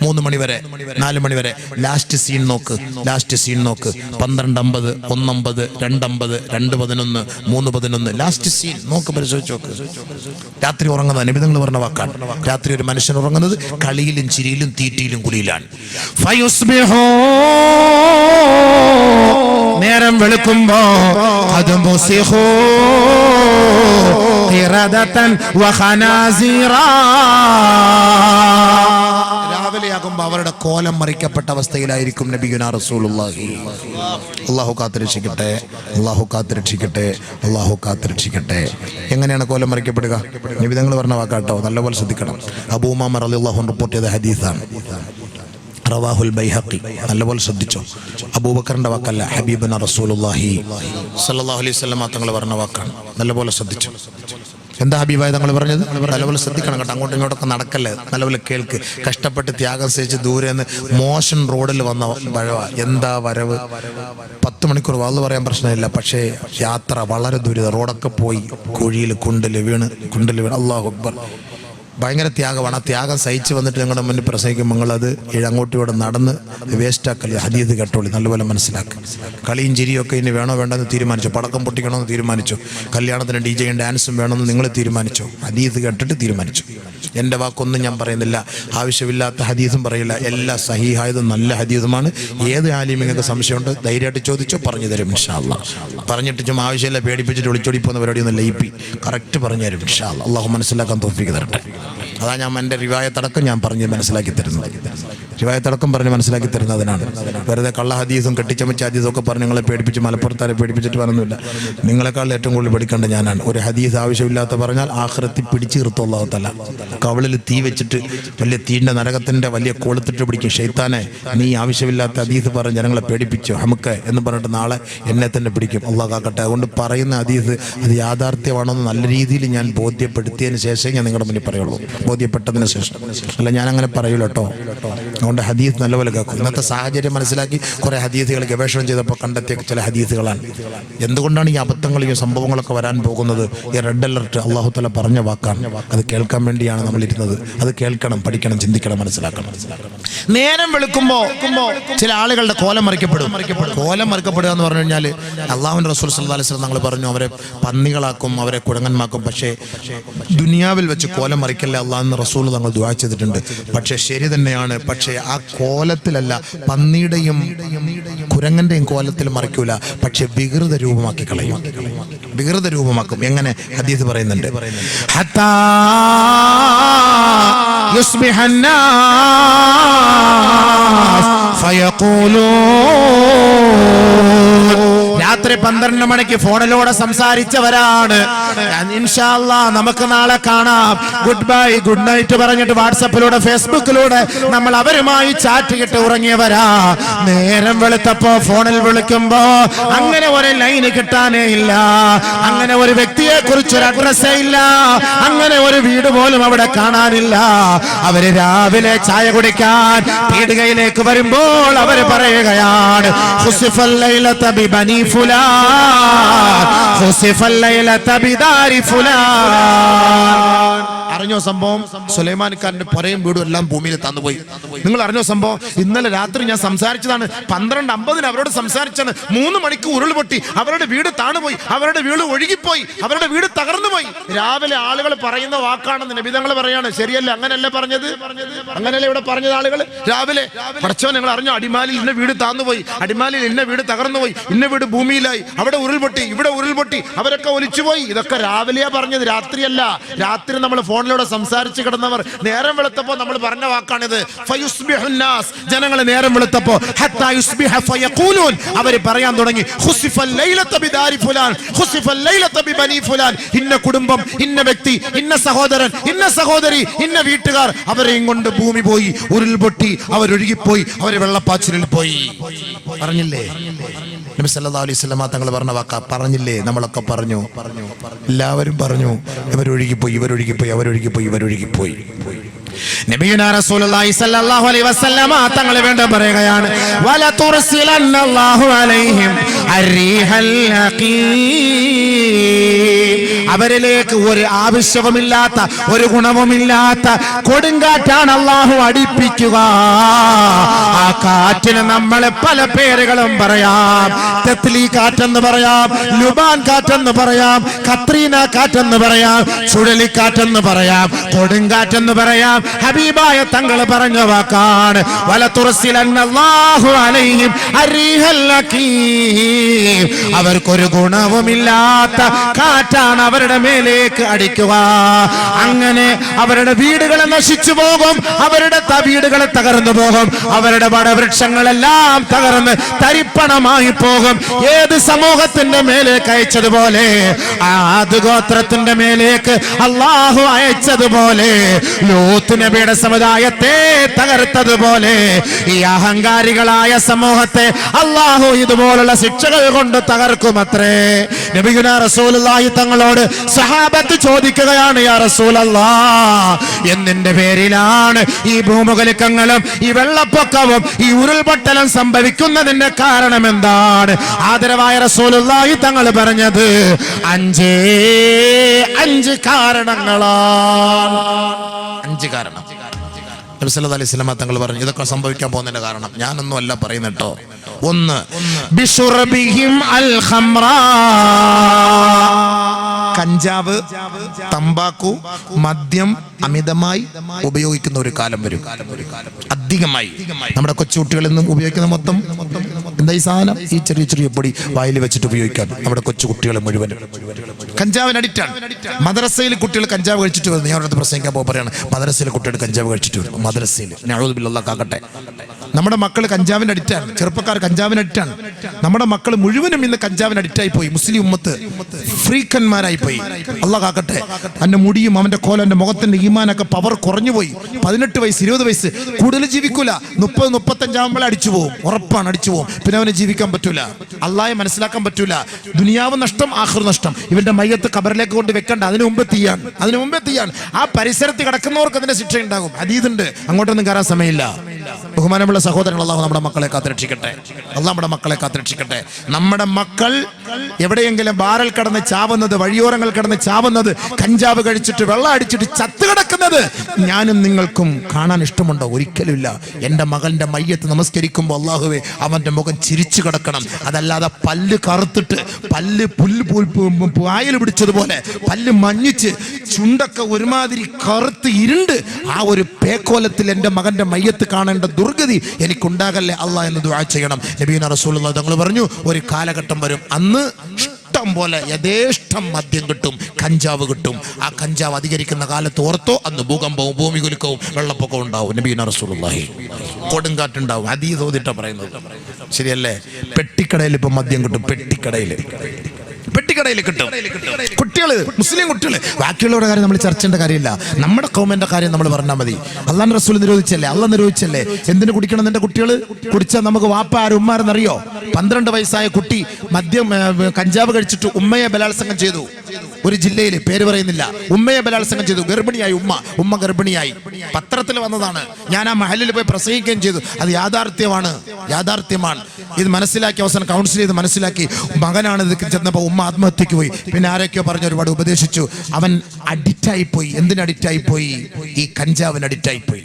3 മണി വരെ, 4 മണി വരെ. ലാസ്റ്റ് സീൻ നോക്ക്, ലാസ്റ്റ് സീൻ നോക്ക്. 12:50, 1:50, 2:50, 2:11, 3:11, ലാസ്റ്റ് സീൻ നോക്ക്, പരിശോധിച്ച് നോക്ക്. രാത്രി ഉറങ്ങുന്നത് നബി തങ്ങൾ പറഞ്ഞ വാക്കാണ്. രാത്രി ഒരു മനുഷ്യൻ ഉറങ്ങുന്നത് കളിയിലും ചിരിയിലും തീറ്റിയിലും കുളിയിലാണ്. നേരം വെളുക്കുമ്പോ അത് മുസിഹോ ഖിറദതൻ വഖനാസിറ. രാവിലെയാകുമ്പോൾ അവരുടെ കോലം മറിക്കപ്പെട്ട അവസ്ഥയിലായിരിക്കും നബിയുനാ റസൂലുള്ളാഹി. അല്ലാഹു കാത്തുരക്ഷിക്കട്ടെ, അല്ലാഹു കാത്തുരക്ഷിക്കട്ടെ, അല്ലാഹു കാത്തുരക്ഷിക്കട്ടെ. എങ്ങനെയാണ് കോലം മറിക്കപ്പെടുക? നബി തങ്ങൾ പറഞ്ഞ വാക്കാട്ടോ, നല്ലപോലെ ശ്രദ്ധിക്കണം. അബൂ ഉമാമ റളിയല്ലാഹു അൻഹു റിപ്പോർട്ട് ചെയ്ത ഹദീസാണ്, റവാഹുൽ ബൈഹഖി. നല്ലപോലെ ശ്രദ്ധിച്ചോ. അബൂബക്കറിന്റെ വാക്കല്ല, ഹബീബുനാ റസൂലുള്ളാഹി സ്വല്ലല്ലാഹു അലൈഹി വസല്ലം തങ്ങൾ പറഞ്ഞ വാക്കാണ്. നല്ലപോലെ ശ്രദ്ധിച്ചോ. എന്താ ഹബീബായ തങ്ങൾ പറഞ്ഞത്? നല്ലപോലെ ശ്രദ്ധിക്കണം കേട്ടോ, അങ്ങോട്ടും ഇങ്ങോട്ടൊക്കെ നടക്കല്ലേ, നല്ലപോലെ കേൾക്ക്. കഷ്ടപ്പെട്ട് ത്യാഗം സഹിച്ച് ദൂരെ നിന്ന് മോശൻ റോഡിൽ വന്ന വഴവ, എന്താ വരവ്. 10 മണിക്കൂർ വാള് പറയാൻ പ്രശ്നമില്ല, പക്ഷേ യാത്ര വളരെ ദുരിത. റോഡൊക്കെ പോയി കുഴിയിൽ കുണ്ടിൽ വീണ്. അല്ലാഹു അക്ബർ. ഭയങ്കര ത്യാഗമാണ്. ആ ത്യാഗം സഹിച്ച് വന്നിട്ട് നിങ്ങളുടെ മുന്നിൽ പ്രസംഗിക്കുമ്പോൾ നിങ്ങളത് അങ്ങോട്ടും ഇവിടെ നടന്ന് വേസ്റ്റാക്കല്ലേ. ഹദീസ് കേട്ടോളി, നല്ലപോലെ മനസ്സിലാക്കുക. കളിയും ചിരിയൊക്കെ ഇനി വേണോ വേണ്ടെന്ന് തീരുമാനിച്ചോ, പടക്കം പൊട്ടിക്കണമെന്ന് തീരുമാനിച്ചോ, കല്യാണത്തിന് DJയും ഡാൻസും വേണമെന്ന് നിങ്ങൾ തീരുമാനിച്ചോ, ഹദീസ് കേട്ടിട്ട് തീരുമാനിച്ചു. എൻ്റെ വാക്കൊന്നും ഞാൻ പറയുന്നില്ല, ആവശ്യമില്ലാത്ത ഹദീസും പറയില്ല. എല്ലാ സഹീഹായതും നല്ല ഹദീസുമാണ്. ഏത് ആലിമിങ്ങൾക്ക് സംശയമുണ്ട് ധൈര്യമായിട്ട് ചോദിച്ചോ, പറഞ്ഞു തരും ഇൻഷാ അല്ലാഹ്. പറഞ്ഞിട്ട് ചുമ്മാ ആവശ്യമില്ല പേടിപ്പിച്ചിട്ട് ഒളിച്ചോടി പോകുന്ന പരിപാടിയൊന്നും ലയിപ്പി കറക്റ്റ് പറഞ്ഞു തരും ഇൻഷാ അല്ലാഹ്. അല്ലാഹു മനസ്സിലാക്കാൻ തൗഫീഖ് തരട്ടെ. അതാ ഞാൻ എൻ്റെ റിവായത്തടക്കം ഞാൻ പറഞ്ഞ് മനസ്സിലാക്കി തരുന്നത്. റിവായത്തടക്കം പറഞ്ഞ് മനസ്സിലാക്കി തരുന്നതിനാണ്. വെറുതെ കള്ള ഹദീസും കെട്ടിച്ചമച്ച ഹദീസും ഒക്കെ പറഞ്ഞ് നിങ്ങളെ പേടിപ്പിച്ച് മലപ്പുറത്താരെ പേടിപ്പിച്ചിട്ട് പറഞ്ഞൊന്നുമില്ല. നിങ്ങളെക്കാൾ ഏറ്റവും കൂടുതൽ പഠിക്കേണ്ട ഞാനാണ്. ഒരു ഹദീസ് ആവശ്യമില്ലാത്ത പറഞ്ഞാൽ ആഖിറത്തിൽ പിടിച്ച് നിർത്തും അല്ലാഹു തആല. കവിളിൽ തീ വെച്ചിട്ട് വലിയ തീൻ്റെ നരകത്തിൻ്റെ വലിയ കൊളുത്തിട്ട് പിടിക്കും. ശൈത്താനെ, നീ ആവശ്യമില്ലാത്ത ഹദീസ് പറഞ്ഞ് ജനങ്ങളെ പേടിപ്പിച്ചു ഹമുക്ക് എന്ന് പറഞ്ഞിട്ട് നാളെ എന്നെ തന്നെ പിടിക്കും. അല്ലാഹു കാക്കട്ടെ. അതുകൊണ്ട് പറയുന്ന ഹദീസ് അത് യാഥാർത്ഥ്യമാണെന്ന് നല്ല രീതിയിൽ ഞാൻ ബോധ്യപ്പെടുത്തിയതിന് ശേഷം ഞാൻ നിങ്ങളുടെ മുന്നിൽ പറയുള്ളൂ. ബോധ്യപ്പെട്ടതിന് ശേഷം അല്ല, ഞാൻ അങ്ങനെ പറയൂല കേട്ടോ. അതുകൊണ്ട് ഹദീസ് നല്ലപോലെ കേൾക്കും. ഇന്നത്തെ സാഹചര്യം മനസ്സിലാക്കി കുറേ ഹദീസുകൾ ഗവേഷണം ചെയ്തപ്പോൾ കണ്ടെത്തിയ ചില ഹദീസുകളാണ്. എന്തുകൊണ്ടാണ് ഈ അബദ്ധങ്ങൾ, ഈ സംഭവങ്ങളൊക്കെ വരാൻ പോകുന്നത്? ഈ റെഡ് അലർട്ട് അല്ലാഹു തആല പറഞ്ഞ വാക്കാണ്. അത് കേൾക്കാൻ വേണ്ടിയാണ് നമ്മൾ ഇരുന്നത്. അത് കേൾക്കണം, പഠിക്കണം, ചിന്തിക്കണം, മനസ്സിലാക്കണം. നേരം വെളുക്കുമ്പോൾ ചില ആളുകളുടെ കോലം മറിക്കപ്പെടും. കോലം മറിക്കപ്പെടുക എന്ന് പറഞ്ഞു കഴിഞ്ഞാൽ അല്ലാഹുവിൻ്റെ റസൂൽ സല്ലല്ലാഹു അലൈഹി വസല്ലം തങ്ങൾ പറഞ്ഞു, അവരെ പന്നികളാക്കും, അവരെ കുരങ്ങന്മാക്കും. പക്ഷേ ദുനിയാവിൽ വെച്ച് കോലം മറിക്കല്ലേ അല്ലാഹു എന്ന് റസൂൽ തങ്ങൾ ദുആ ചെയ്തിട്ടുണ്ട്. പക്ഷേ ശരി തന്നെയാണ്. പക്ഷേ ആ കോലത്തിലല്ല, പന്നിയുടെയും കുരങ്ങന്റെയും കോലത്തിൽ മറിക്കൂല, പക്ഷെ വികൃത രൂപമാക്കി കളയും. വികൃത രൂപമാക്കും. എങ്ങനെ? ഹദീസ് പറയുന്നുണ്ട്, ഹത്താ യുസ്ബിഹന്നാസ് ഫയഖൂലൂൻ. രാത്രി 12 മണിക്ക് ഫോണിലൂടെ സംസാരിച്ചവരാണ്. ഇൻഷാ അല്ലാഹ് നമുക്ക് നാളെ കാണാം, ഗുഡ് ബൈ ഗുഡ് നൈറ്റ് പറഞ്ഞിട്ട് വാട്സപ്പിലൂടെ ഫേസ്ബുക്കിലൂടെ നമ്മൾ അവരുമായി ചാറ്റ് ചെയ്തിട്ട് ഉറങ്ങിയവരാ. നേരം വെളുത്തപ്പോ ഫോണിൽ വിളിക്കുമ്പോ അങ്ങനെ ഒരു ലൈന് കിട്ടാനേ ഇല്ല, അങ്ങനെ ഒരു വ്യക്തിയെ കുറിച്ചൊരു അഡ്രസ്സേ ഇല്ല, അങ്ങനെ ഒരു വീട് പോലും അവിടെ കാണാനില്ല. അവര് രാവിലെ ചായ കുടിക്കാൻ പീടികയിലേക്ക് വരുമ്പോൾ അവര് പറയുകയാണ്, ഖുസിഫൽ ലൈലത ബിബനി ഫുലാൻ, ഖുസിഫൽ ലൈലത ബിദാരി ഫുലാൻ. അറിഞ്ഞോ സംഭവം? സുലൈമാൻ ഖാന്റെ പറയും വീടും എല്ലാം ഭൂമിയിൽ തന്നുപോയി. നിങ്ങൾ അറിഞ്ഞോ സംഭവം? ഇന്നലെ രാത്രി ഞാൻ സംസാരിച്ചതാണ്. 12:50 അവരോട് സംസാരിച്ചാണ്. 3 മണിക്ക് ഉരുൾപൊട്ടി, അവരുടെ വീട് താണുപോയി, അവരുടെ വീട് ഒഴുകിപ്പോയി, അവരുടെ വീട് തകർന്നുപോയി. രാവിലെ ആളുകൾ പറയുന്ന വാക്കാണെന്ന് നബി തങ്ങൾ പറയാണ്. ശരിയല്ല? അങ്ങനല്ല പറഞ്ഞത്? അങ്ങനല്ലേ ഇവിടെ പറഞ്ഞത് ആളുകൾ രാവിലെ? പഠിച്ചോ, നിങ്ങൾ അറിഞ്ഞോ? അടിമാലിൽ ഇന്ന വീട് താന്നുപോയി, അടിമാലിൽ ഇന്ന വീട് തകർന്നുപോയി, ഇന്ന വീട് ഭൂമിയിലായി, അവിടെ ഉരുൾപൊട്ടി, ഇവിടെ ഉരുൾപൊട്ടി, അവരൊക്കെ ഒലിച്ചുപോയി. ഇതൊക്കെ രാവിലെയാ പറഞ്ഞത്, രാത്രിയല്ല. രാത്രി നമ്മൾ ഫോണിലൂടെ സംസാരിച്ച് കിടന്നവർ നേരം വെളുത്തപ്പോ നമ്മൾ പറഞ്ഞ വാക്കാണിത്. ഫയുസ്ബിഹുന്നാസ്, ജനങ്ങൾ നേരം വെളുത്തപ്പോ ഹത്താ യുസ്ബിഹ ഫയഖൂലൂൻ, അവർ പറയാൻ തുടങ്ങി, ഖുസിഫൽ ലൈലത ബിദാരി ഫുലാൻ, ഖുസിഫൽ ലൈലത ബിബനി ഫുലാൻ. ഇന്ന കുടുംബം, ഇന്ന വ്യക്തി, ഇന്ന സഹോദരൻ, ഇന്ന സഹോദരി, ഇന്ന വീട്ടുകാർ, അവരെയും കൊണ്ട് ഭൂമി പോയി, ഉരുൾപൊട്ടി, അവരൊഴുകിപ്പോയി, അവർ വെള്ളപ്പാച്ചിലിൽ പോയി. പറഞ്ഞില്ലേ നബി സല്ലല്ലാഹു അലൈഹി വസല്ലം തങ്ങൾ പറഞ്ഞ വാക്കാ? പറഞ്ഞില്ലേ? നമ്മളൊക്കെ പറഞ്ഞു, എല്ലാവരും പറഞ്ഞു, ഇവരൊഴുകിപ്പോയി, ഇവരൊഴുകിപ്പോയി, അവരൊഴുകിപ്പോയി, ഇവരൊഴുകിപ്പോയി. നബിയുനാ റസൂലുള്ളാഹി സ്വല്ലല്ലാഹു അലൈഹി വസല്ലമ തങ്ങൾ വീണ്ടും പറയുകയാണ്, വല തുർസിലന്നല്ലാഹു അലൈഹിം അർരീഹൽ ഹഖീം. അവരിലേക്ക് ഒരു ആവശ്യവുമില്ലാത്ത, ഒരു ഗുണവുമില്ലാത്ത കൊടുങ്കാറ്റാണ് അല്ലാഹു അടിപ്പിക്കുക. ആ കാറ്റിന് നമ്മൾ പല പേരുകളും പറയാം. തെത്ലി കാറ്റെന്ന് പറയാം, ലുബാൻ കാറ്റെന്ന് പറയാം, കത്രീന കാറ്റെന്ന് പറയാം, ചുഴലിക്കാറ്റെന്ന് പറയാം, കൊടുങ്കാറ്റെന്ന് പറയാം. ഹബീബായ തങ്ങൾ പറഞ്ഞ വാക്കാണ്, വല തുർസിലന്നല്ലാഹു അലൈഹിം അർരീഹൽ ഹഖീം. അവർക്കൊരു ഗുണവുമില്ലാത്ത കാറ്റാണ് അവരുടെ മേലേക്ക് അടിക്കുക. അങ്ങനെ അവരുടെ വീടുകൾ നശിച്ചു പോകും, അവരുടെ വീടുകൾ തകർന്നു പോകും, അവരുടെ വടവൃക്ഷങ്ങളെല്ലാം തകർന്ന് തരിപ്പണമായി പോകും. ഏത് സമൂഹത്തിന്റെ മേലേക്ക് അയച്ചതുപോലെ, ആദ് ഗോത്രത്തിന്റെ മേലേക്ക് അള്ളാഹു അയച്ചതുപോലെ, ലൂത്ത് നബിയുടെ സമുദായത്തെ തകർത്തതുപോലെ ഈ അഹങ്കാരികളായ സമൂഹത്തെ അള്ളാഹു ഇതുപോലുള്ള ശിക്ഷകൾ കൊണ്ട് തകർക്കുമത്രേ. നബിയുനാ റസൂലുള്ളാഹി തങ്ങളോട് സഹാബത്ത് ചോദിക്കുകയാണ്, യാ റസൂലല്ലാഹ്, എന്തിന്റെ പേരിലാണ് ഈ ഭൂമുഖലിക്കങ്ങളും ഈ വെള്ളപ്പൊക്കവും ഈ ഉരുൾപൊട്ടലും സംഭവിക്കുന്നതിന്റെ കാരണം എന്താണ്? ആദരവായ റസൂലുള്ളാഹി തങ്ങൾ പറഞ്ഞത് 5 കാരണങ്ങളാണ്. 5 കാരണം. നബി സല്ലല്ലാഹു അലൈഹി വസല്ലം തങ്ങൾ പറഞ്ഞു, ഇതൊക്കെ സംഭവിക്കാൻ പോകുന്നതിന്റെ കാരണം ഞാനൊന്നും അല്ല പറയുന്നത് കേട്ടോ. 1, ബിശുർബിഹിം അൽ ഖംറ, കഞ്ചാവ്, തമ്പാക്കു, മദ്യം അമിതമായി ഉപയോഗിക്കുന്ന ഒരു കാലം വരും. അധികമായി നമ്മുടെ കൊച്ചുകുട്ടികളിൽ നിന്നും ഉപയോഗിക്കുന്ന മൊത്തം എന്താ ഈ സാധനം? ഈ ചെറിയ ചെറിയ പൊടി വായിൽ വെച്ചിട്ട് ഉപയോഗിക്കാൻ നമ്മുടെ കൊച്ചുകുട്ടികൾ മുഴുവൻ കഞ്ചാവിന് അഡിക്റ്റാണ്. മദ്രസയിൽ കുട്ടികൾ കഞ്ചാവ് കഴിച്ചിട്ട് വരുന്നു. ഞാൻ അടുത്ത് പ്രസംഗിക്കാൻ പോകുമ്പോൾ പറയാണ്, മദ്രസയിലെ കുട്ടികൾ കഞ്ചാവ് കഴിച്ചിട്ട് വരും. മദ്രസയിൽ നഊദു ബില്ലാഹ് കാക്കട്ടെ. നമ്മുടെ മക്കൾ കഞ്ചാവിന് അഡിക്റ്റാണ്, ചെറുപ്പക്കാർ കഞ്ചാവിന് അഡിക്റ്റാണ്. നമ്മുടെ മക്കൾ മുഴുവനും ഇന്ന് കഞ്ചാവിന് അഡിക്റ്റായി പോയി. മുസ്ലിം ഉമ്മത്ത് ഫ്രീക്കന്മാരായി പോയി. അല്ലാഹ് കാക്കട്ടെ. അവന്റെ മുടിയും അവന്റെ കോലം, അവന്റെ മുഖത്തിന്റെ ഈമാനൊക്കെ പവർ കുറഞ്ഞു പോയി. 18 വയസ്സ് 20 വയസ്സ് കൂടുതൽ ജീവിക്കൂല. 30-35 ആകുമ്പോൾ അടിച്ചു പോകും, ഉറപ്പാണ് അടിച്ചു പോകും. പിന്നെ അവന് ജീവിക്കാൻ പറ്റൂല, അള്ളാഹയെ മനസ്സിലാക്കാൻ പറ്റൂല. ദുനിയാവ് നഷ്ടം, ആഖിറ നഷ്ടം. ഇവന്റെ മയ്യത്ത് ഖബറിലേക്ക് കൊണ്ട് വെക്കണ്ട, അതിനു മുമ്പേ തീയാണ്. ആ പരിസരത്ത് കിടക്കുന്നവർക്ക് അതിന്റെ ശിക്ഷ ഉണ്ടാകും. ഹദീസുണ്ട്, അങ്ങോട്ടൊന്നും കയറാൻ സമയമില്ല. ബഹുമാനമുള്ള സഹോദരങ്ങൾ, അള്ളാഹു നമ്മുടെ മക്കളെ കാത്തുരക്ഷിക്കട്ടെ. നമ്മുടെ മക്കൾ എവിടെയെങ്കിലും ബാറിൽ കിടന്ന് ചാവുന്നത്, വഴിയോരങ്ങൾ കിടന്ന് ചാവുന്നത്, കഞ്ചാവ് കഴിച്ചിട്ട് വെള്ളം അടിച്ചിട്ട് ചത്തു കിടക്കുന്നത് ഞാനും നിങ്ങൾക്കും കാണാൻ ഇഷ്ടമുണ്ടോ? ഒരിക്കലുമില്ല. എൻ്റെ മകന്റെ മയ്യത്ത് നമസ്കരിക്കുമ്പോൾ അള്ളാഹുവേ അവന്റെ മുഖം ചിരിച്ചു കിടക്കണം. അതല്ലാതെ പല്ല് കറുത്തിട്ട്, പല്ല് പായൽ പിടിച്ചതുപോലെ പല്ല് മഞ്ഞിച്ച് ചുണ്ടൊക്കെ ഒരുമാതിരി കറുത്ത് ഇരുണ്ട് ആ ഒരു പേക്കോലത്തിൽ എൻ്റെ മകന്റെ മയ്യത്ത് കാണേണ്ട ദുർഗതി എനിക്കുണ്ടാകല്ലേ അള്ളാഹ് എന്ന് ദുആ ചെയ്യണം. നബിയുനാ റസൂലുള്ളാഹി തങ്ങൾ പറഞ്ഞു, ഒരു കാലഘട്ടം വരും, അന്ന് ഇഷ്ടം പോലെ യഥേഷ്ടം മദ്യം കിട്ടും, കഞ്ചാവ് കിട്ടും. ആ കഞ്ചാവ് അധികരിക്കുന്ന കാലത്ത് ഓർത്തോ, അന്ന് ഭൂകമ്പവും ഭൂമികുലുക്കവും വെള്ളപ്പൊക്കവും ഉണ്ടാവും. നബിയുനാ റസൂലുള്ളാഹി കൊടുങ്കാറ്റുണ്ടാവും. ഹദീസ് ഓതിട്ടാ പറയുന്നത്, ശരിയല്ലേ? പെട്ടിക്കടയിൽ ഇപ്പൊ മദ്യം കിട്ടും, പെട്ടിക്കടയിൽ കിട്ടും. കുട്ടികള്, മുസ്ലിം കുട്ടികള്. ബാക്കിയുള്ളവരുടെ കാര്യം നമ്മൾ ചർച്ച ചെയ്യേണ്ട കാര്യമില്ല. നമ്മുടെ കൗമന്റെ കാര്യം നമ്മൾ പറഞ്ഞാൽ മതി. അള്ളാഹുവിന്റെ റസൂൽ നിരോധിച്ചല്ലേ, അള്ളാഹ് നിരോധിച്ചല്ലേ. എന്തിനു കുടിക്കണം? നിന്റെ കുട്ടികൾ കുടിച്ചാൽ നമുക്ക് വാപ്പ ആരും ഉമ്മാരെന്നറിയോ? 12 വയസ്സായ കുട്ടി മദ്യം കഞ്ചാവ് കഴിച്ചിട്ട് ഉമ്മയെ ബലാത്സംഗം ചെയ്തു. ഒരു ജില്ലയിൽ, പേര് പറയുന്നില്ല, ഉമ്മയെ ബലാത്സംഗം ചെയ്തു. ഗർഭിണിയായി ഉമ്മ ഗർഭിണിയായി. പത്രത്തിൽ വന്നതാണ്. ഞാൻ ആ മഹലിൽ പോയി പ്രസംഗിക്കുകയും ചെയ്തു. അത് യാഥാർത്ഥ്യമാണ്. ഇത് മനസ്സിലാക്കി അവസാനം കൗൺസിൽ ചെയ്ത് മനസ്സിലാക്കി. മകനാണ് ഇത് ചെന്നപ്പോൾ ഉമ്മ ആത്മഹത്യക്ക് പോയി. പിന്നെ ആരൊക്കെയോ പറഞ്ഞ് ഒരുപാട് ഉപദേശിച്ചു. അവൻ അഡിക്റ്റായി പോയി. എന്തിന് അഡിക്റ്റായി പോയി? ഈ കഞ്ചാവിന് അഡിക്റ്റായി പോയി.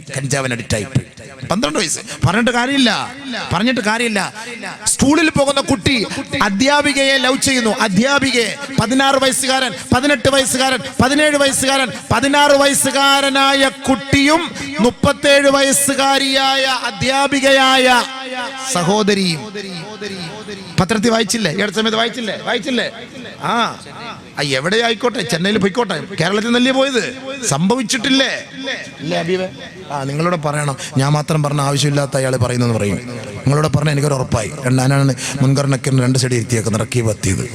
12 വയസ്സ്. പറഞ്ഞിട്ട് കാര്യമില്ല. സ്കൂളിൽ പോകുന്ന കുട്ടി അധ്യാപികയെ ലവ് ചെയ്യുന്നു. അധ്യാപികയെ 16 വയസ്സുകാരൻ, 18 വയസ്സുകാരൻ, 17 വയസ്സുകാരൻ, 16 വയസ്സുകാരനായ കുട്ടിയും 37 വയസ്സുകാരിയായ അധ്യാപികയായ സഹോദരിയും പത്രത്തിൽ വായിച്ചില്ലേ? ഈ അടുത്ത സമയത്ത് വായിച്ചില്ലേ? എവിടെ ആയിക്കോട്ടെ, ചെന്നൈയിൽ പോയിക്കോട്ടെ, കേരളത്തിൽ നിന്നല്ലേ പോയത്, സംഭവിച്ചിട്ടില്ലേ? നിങ്ങളോട് പറയണം. ഞാൻ മാത്രം പറഞ്ഞ ആവശ്യമില്ലാത്ത അയാൾ പറയുന്നെന്ന് പറയും. നിങ്ങളോട് പറഞ്ഞാൽ എനിക്കൊരു ഉറപ്പായി. ഞാനാണ് മുൻഗണനക്കിന് 2 സൈഡ് ഇരുത്തിയേക്കുന്നത്, റക്കീബ് എത്തിയത്.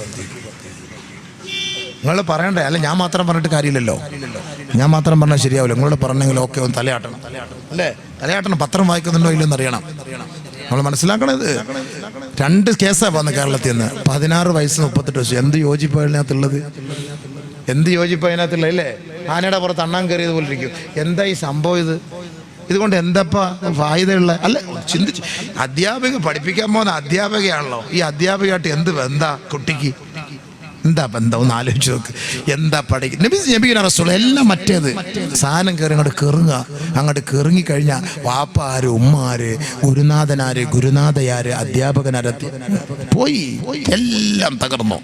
നിങ്ങൾ പറയണ്ടേ? അല്ല, ഞാൻ മാത്രം പറഞ്ഞിട്ട് കാര്യമില്ലല്ലോ. ഞാൻ മാത്രം പറഞ്ഞാൽ ശരിയാവില്ല. നിങ്ങളോട് പറഞ്ഞെങ്കിൽ ഓക്കെ, ഒന്ന് തലയാട്ടണം അല്ലേ? തലയാട്ടണം. പത്രം വായിക്കുന്നുണ്ടോ ഇല്ലെന്ന് അറിയണം. നമ്മൾ മനസ്സിലാക്കണത്. 2 കേസാണ് വന്നത് കേരളത്തിൽ നിന്ന്. 16 വയസ്സ് 38 വയസ്സ്. എന്ത് യോജിപ്പതിനകത്തുള്ളത്? അല്ലേ? ആനയുടെ പുറത്ത് അണ്ണാൻ കയറിയത് പോലെ ഇരിക്കും. എന്താ ഈ സംഭവം? ഇതുകൊണ്ട് എന്താ ഫായിദയുള്ള? അല്ല, ചിന്തിച്ച്. അധ്യാപിക പഠിപ്പിക്കാൻ പോകുന്ന അധ്യാപികയാണല്ലോ. ഈ അധ്യാപികയായിട്ട് എന്ത് ബന്ധാ കുട്ടിക്ക്? എന്താ ബന്ധം? ഒന്ന് ആലോചിച്ച് നോക്ക്. എന്താ നബിയുനാ റസൂൽ എല്ലാം മറ്റേത് സാധനം കയറി അങ്ങോട്ട് കയറിക്കഴിഞ്ഞാൽ വാപ്പ ആര്, ഉമ്മ ആര്, ഗുരുനാഥനാര്, ഗുരുനാഥയാര്, അധ്യാപകനാര് പോയി, എല്ലാം തകർന്നു.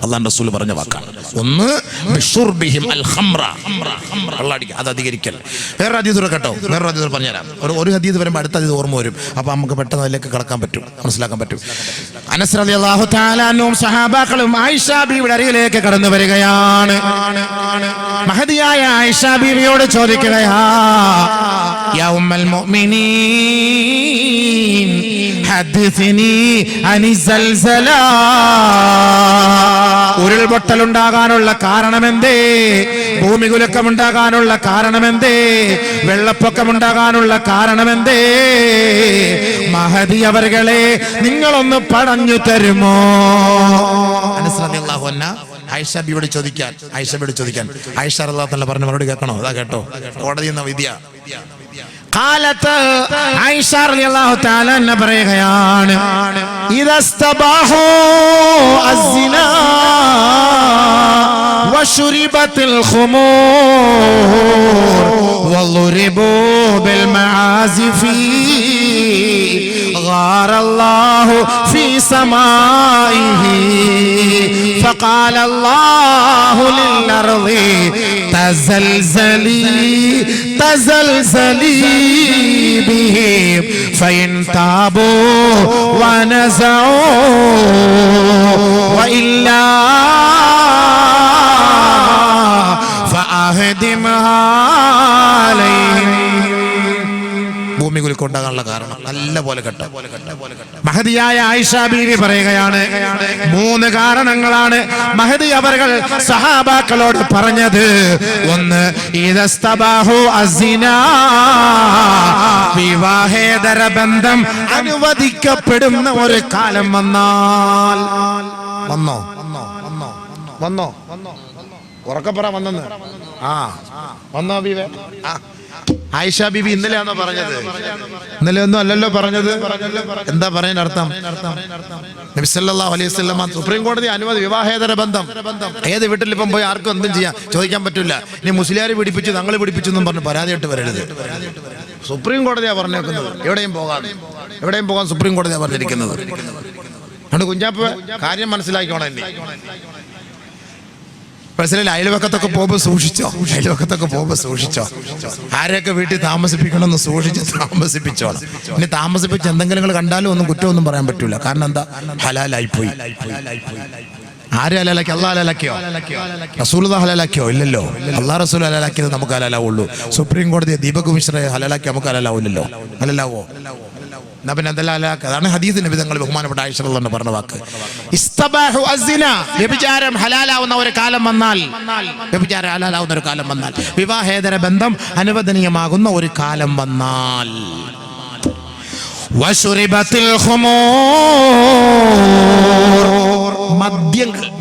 അല്ലാഹുവിന്റെ റസൂൽ പറഞ്ഞ വാക്കാണ്. ഒന്ന് ബിശുർബിഹിം അൽ ഖംറ, വെള്ളടിക്കുക, അത് അധികരിക്കൽ. വേറെ ഹദീസ് കേട്ടോ, വേറെ ഹദീസ് പറഞ്ഞുതരാം. ഒരു ഹദീസ് വരുമ്പോൾ അടുത്ത ഹദീസ് ഓർമ്മ വരും. അപ്പോൾ നമുക്ക് പെട്ടെന്ന് അതിലേക്ക് കടക്കാൻ പറ്റും, മനസ്സിലാക്കാൻ പറ്റും. അനസ് റളിയല്ലാഹു തആല അൻഹും സഹാബാക്കളും ആയിഷ ബീവിയുടെ അരികിലേക്ക് കടന്നു വരികയാണ്. മഹദിയായ ആയിഷ ബീവിയോട് ചോദിക്കുകയാ, യാ ഉമ്മൽ മുഅ്മിനീൻ ഹദ്ദിസ്നി അനി സൽസല. ഉരുൾപൊട്ടലുണ്ടാകാനുള്ള കാരണമെന്തേ? ഭൂമികുലുക്കമുണ്ടാകാനുള്ള കാരണമെന്തേ? വെള്ളപ്പൊക്കമുണ്ടാകാനുള്ള കാരണമെന്തേ? മഹദി അവர்களെ നിങ്ങളൊന്ന് പറഞ്ഞു തരുമോ? അനസ് റളിയല്ലാഹു അൻഹ ആയിഷ ബിയോട് ചോദിക്കാൻ, ആയിഷ റളിയല്ലാഹു അൻഹ പറഞ്ഞ മറുപടി കേൾക്കണോ? അതാ കേട്ടോ, കോടതി എന്ന വിധിയ. കാലത്ത് ആയിഷ റളിയല്ലാഹു തആല അൻഹ പറയുകയാണ്, ഇദസ്തബാഹു അസ്സിനാ വശുരിബത്തിൽ ഖുമൂർ വളുരിബു ബിൽ മആസിഫി ഗാറല്ലാഹു ഫീ സമാഇഹി ഫഖാല അല്ലാഹു ലിൽ അർളി തസൽസലി ബിഹിം ഫഇൻ താബൂ വനസഊ വഇല്ലാ ഫഅഹദിംഹാ അലൈഹിം. ഭൂമി കുലുക്കൊണ്ടാകാനുള്ള കാരണം നല്ല പോലെ കേട്ടോ. മഹദിയായ ആയിഷ ബീവി പറയുകയാണ്, 3 കാരണങ്ങളാണ് മഹദി അവർകൾ സഹാബാക്കളോട് പറഞ്ഞത്. ഒന്ന്, ഇദസ്തബാഹു അസ്സിനാ, വിവാഹേതര ബന്ധം അനുവദിക്കപ്പെടുന്ന ഒരു കാലം വന്നാൽ. വന്നോ ഉറക്കപ്പറ വന്നെന്ന്. വന്നോ ബീവേ? ആയിഷ ബീബി ഇന്നലെയാണോ പറഞ്ഞത്? ഇന്നലെ ഒന്നും അല്ലല്ലോ പറഞ്ഞത്. എന്താ പറയാൻ അർത്ഥം? നബി സല്ലല്ലാഹു അലൈഹി വസല്ലം സുപ്രീം കോടതി അനുമതി, വിവാഹേതര ബന്ധം ഏത് വീട്ടിൽ ഇപ്പം പോയി ആർക്കും എന്തും ചെയ്യാം, ചോദിക്കാൻ പറ്റില്ല. ഇനി മുസ്ലിയാർ പിടിപ്പിച്ചു, തങ്ങൾ പിടിപ്പിച്ചു എന്നും പറഞ്ഞ് പരാതിയായിട്ട് വരരുത്. സുപ്രീം കോടതിയാ പറഞ്ഞേക്കുന്നത്. എവിടെയും പോകാൻ സുപ്രീം കോടതിയാ പറഞ്ഞിരിക്കുന്നത്. അതുകൊണ്ട് കുഞ്ഞാപ്പ് കാര്യം മനസ്സിലാക്കിക്കോണം. മനസ്സിലായി? അയൽവക്കത്തൊക്കെ പോകുമ്പോൾ സൂക്ഷിച്ചോ. ആരെയൊക്കെ വീട്ടിൽ താമസിപ്പിക്കണമെന്ന് സൂക്ഷിച്ച് താമസിപ്പിച്ചോളാം. ഇനി താമസിപ്പിച്ച് എന്തെങ്കിലും നിങ്ങൾ കണ്ടാലും ഒന്നും കുറ്റമൊന്നും പറയാൻ പറ്റൂല. കാരണം എന്താ? ഹലാലായിപ്പോയി. ആര് ഹലാലാക്കി? അള്ളാഹ് ഹലാലാക്കിയോ? റസൂലുള്ളാഹി ഹലാലാക്കിയോ? ഇല്ലല്ലോ. അള്ളാഹ് റസൂൽ ഹലാലാക്കിയത് നമുക്ക് ഹലാലാവുള്ളൂ. സുപ്രീം കോടതി ദീപക് മിശ്രയെ ഹലാലാക്കി നമുക്ക് ഹലാലാവില്ലല്ലോ. ഹലാലാവോ? എന്നാ പിന്നെ എന്തെല്ലാം ഹലാലാക്കുക? അതാണ് ഹദീസ് നബി തങ്ങൾ ബഹുമാനപ്പെട്ട ആയിഷ റളിയല്ലാഹു അൻഹ പറഞ്ഞ വാക്ക്. ഇസ്തബാഹു അസ്സിനാ, വ്യഭിചാരം ഹലാലാവുന്ന ഒരു കാലം വന്നാൽ, വിവാഹേതര ബന്ധം അനുവദനീയമാകുന്ന ഒരു കാലം വന്നാൽ. വശുരിബത്തിൽ ഖുമൂർ,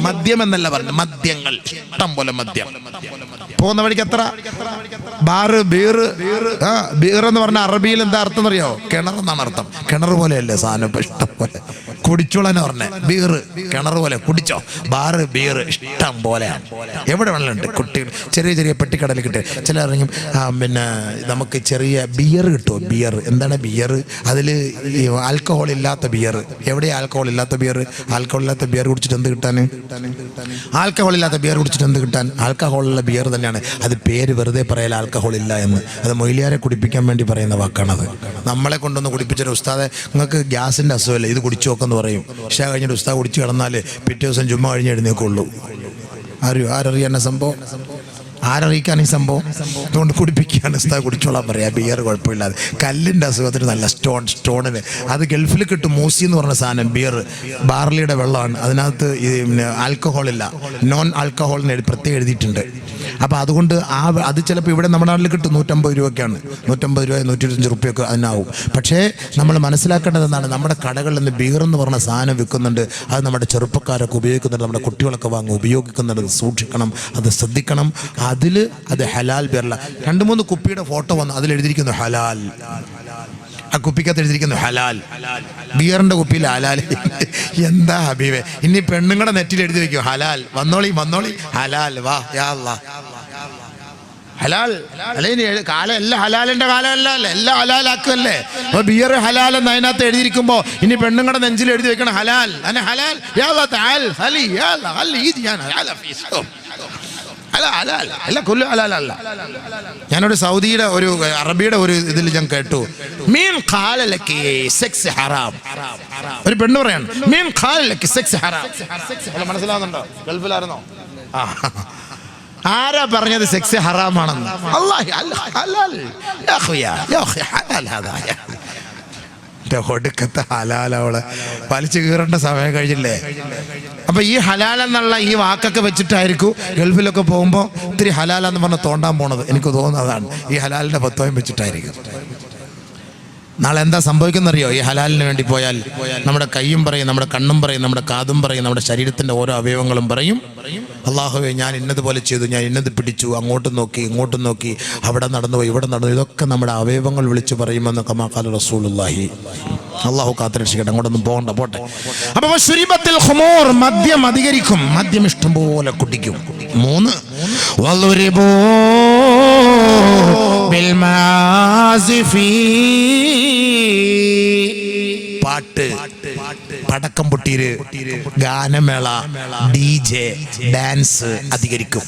മദ്യം എന്നല്ല പറഞ്ഞു, മദ്യങ്ങൾ, ഇഷ്ടം പോലെ മദ്യം. പോകുന്ന വഴിക്ക് എത്ര ബാറ്, ബീർ എന്ന് പറഞ്ഞ അറബിയിൽ എന്താ അർത്ഥം എന്നറിയോ? കിണർ എന്നാണ് അർത്ഥം. കിണർ പോലെയല്ലേ സാധനം, ഇഷ്ടം പോലെ കുടിച്ചോളെന്ന് പറഞ്ഞേ. ബീർ കിണർ പോലെ, കുടിച്ചോ. ബാറ്, ബീർ ഇഷ്ടം പോലെയാണ്. എവിടെ വെള്ളമുണ്ട്. കുട്ടികൾ ചെറിയ പെട്ടിക്കടയിൽ കിട്ടും. ചില ഇറങ്ങും പിന്നെ നമുക്ക് ചെറിയ ബിയർ കിട്ടുമോ? ബിയർ എന്താണ് ബിയർ? അതിൽ ആൽക്കഹോൾ ഇല്ലാത്ത ബിയർ. എവിടെയാ ആൽക്കഹോൾ ഇല്ലാത്ത ബിയർ? ആൽക്കഹോൾ ഇല്ലാത്ത ബിയർ കുടിച്ചിട്ട് എന്ത് കിട്ടാൻ? ആൽക്കഹോൾ ഇല്ലാത്ത ബിയർ കുടിച്ചിട്ട് എന്ത് കിട്ടാൻ? ആൽക്കഹോളുള്ള ബിയർ തന്നെയാണ്. അത് പേര് വെറുതെ പറയല, ആൽക്കഹോൾ ഇല്ല എന്ന്. അത് മൊയ്ലിയാരെ കുടിപ്പിക്കാൻ വേണ്ടി പറയുന്ന വാക്കാണത്. നമ്മളെ കൊണ്ടൊന്ന് കുടിപ്പിച്ചൊരു ഉസ്താദെ, നിങ്ങൾക്ക് ഗ്യാസിന്റെ അസുഖമല്ലേ, ഇത് കുടിച്ചു നോക്കെന്ന് പറയും. ഇശാ കഴിഞ്ഞിട്ട് ഉസ്താദ് കുടിച്ച് കിടന്നാൽ പിറ്റേ ദിവസം ജുമ്മ കഴിഞ്ഞ് എഴുന്നേക്കുള്ളൂ. ആരറിയാൻ സംഭവം? ആരറിയിക്കാൻ ഈ സംഭവം? അതുകൊണ്ട് കുടിപ്പിക്കുകയാണ്. ഉസ്താദ് കുടിച്ചോളാൻ പറയാം, ബിയർ കുഴപ്പമില്ലാതെ. കല്ലിൻ്റെ അസുഖത്തിന് നല്ല സ്റ്റോണിന് അത് ഗൾഫിൽ കിട്ടും. മൂസി എന്ന് പറഞ്ഞ സാധനം, ബിയർ ബാർലിയുടെ വെള്ളമാണ്. അതിനകത്ത് ആൽക്കഹോൾ ഇല്ല, നോൺ ആൽക്കഹോളിന് പ്രത്യേകം എഴുതിയിട്ടുണ്ട്. അപ്പോൾ അതുകൊണ്ട് അത് ചിലപ്പോൾ ഇവിടെ നമ്മുടെ നാട്ടിൽ കിട്ടും. 150 രൂപയ്ക്കാണ്. 150 രൂപ 125 റുപ്യൊക്കെ അതിനാവും. പക്ഷേ നമ്മൾ മനസ്സിലാക്കേണ്ടത് എന്താണ്? നമ്മുടെ കടകളിൽ നിന്ന് ബിയർ എന്ന് പറഞ്ഞ സാധനം വിൽക്കുന്നുണ്ട്. അത് നമ്മുടെ ചെറുപ്പക്കാരൊക്കെ ഉപയോഗിക്കുന്നുണ്ട്, നമ്മുടെ കുട്ടികളൊക്കെ ഉപയോഗിക്കുന്നുണ്ട്. അത് സൂക്ഷിക്കണം, അത് ശ്രദ്ധിക്കണം. അത് ഹലാൽ ബിയറല്ല. 2-3 കുപ്പിയുടെ ഫോട്ടോ വന്നു, അതിലെഴുതിയിരിക്കുന്നു ഹലാൽ. ആ കുപ്പിക്കകത്ത് എഴുതിയിരിക്കുന്നു ഹലാൽ. ബിയറിന്റെ കുപ്പിയിൽ ഹലാൽ. എന്താ ഹബീബേ? ഇനി പെണ്ണുങ്ങളുടെ നെറ്റിൽ എഴുതി വെക്കും ഹലാൽ. വന്നോളി ഹലാൽ, വാ യാ അല്ലാഹ്. ഹലാൽ അല്ലെങ്കിൽ കാലം എല്ലാം ഹലാലിന്റെ കാലമല്ല, എല്ലാം ഹലാലാക്കല്ലേ. അപ്പൊ ബിയർ ഹലാൽ എന്ന് അതിനകത്ത് എഴുതിയിരിക്കുമ്പോ ഇനി പെണ്ണുങ്ങളുടെ നെഞ്ചിൽ എഴുതി വെക്കണം ഹലാൽ. അല്ല ഹലാൽ ഞാനൊരു സൗദിയുടെ ഒരു അറബിയുടെ ഒരു ഇതിൽ ഞാൻ കേട്ടു, മീൻ ഖാലലക്കി സെക്സ് ഹറാം. ഒരു പെണ്ണ് പറയാണ് മീൻ ഖാലലക്കി സെക്സ് ഹറാം. മനസ്സിലാവുന്നുണ്ടോ? ഗൾഫിലായിരുന്നോ? ആരാ പറഞ്ഞത് സെക്സ് ഹറാമാണെന്ന്? ഒടുക്കത്തെ ഹലാൽ. അവള് വലിച്ചു കീറേണ്ട സമയം കഴിഞ്ഞില്ലേ? അപ്പൊ ഈ ഹലാൽ എന്നുള്ള ഈ വാക്കൊക്കെ വെച്ചിട്ടായിരിക്കും ഗൾഫിലൊക്കെ പോകുമ്പോ ഇത്തിരി ഹലാലെന്ന് പറഞ്ഞ് തോണ്ടാൻ പോണത്. എനിക്ക് തോന്നുന്നതാണ് ഈ ഹലാലിന്റെ പത്വം വെച്ചിട്ടായിരിക്കും. നാളെ എന്താ സംഭവിക്കുന്നറിയോ? ഈ ഹലാലിന് വേണ്ടി പോയാൽ നമ്മുടെ കൈയും പറയും, നമ്മുടെ കണ്ണും പറയും, നമ്മുടെ കാതും പറയും, നമ്മുടെ ശരീരത്തിന്റെ ഓരോ അവയവങ്ങളും പറയും, അള്ളാഹുവേ ഞാൻ ഇന്നതുപോലെ ചെയ്തു, ഞാൻ ഇന്നത് പിടിച്ചു, അങ്ങോട്ടും നോക്കി ഇങ്ങോട്ടും നോക്കി, അവിടെ നടന്നുപോയി ഇവിടെ നടന്നു. ഇതൊക്കെ നമ്മുടെ അവയവങ്ങൾ വിളിച്ചു പറയുമെന്ന് കമാ ഖാല റസൂലുള്ളാഹി. അള്ളാഹു കാത്തുരക്ഷിക്കട്ടെ. അങ്ങോട്ടൊന്നും പോകണ്ട, പോട്ടെ. അപ്പൊ ശുരിബത്തിൽ ഖുമൂർ, മദ്യം അധികരിക്കും, മദ്യം ഇഷ്ടം പോലെ കുടിക്കും. 3 വളുരിബൂ ബിൽ മാസിഫി, പാട്ട്, പടക്കം പൊട്ടീര്, ഗാനമേള, DJ, ഡാൻസ് അധികരിക്കും.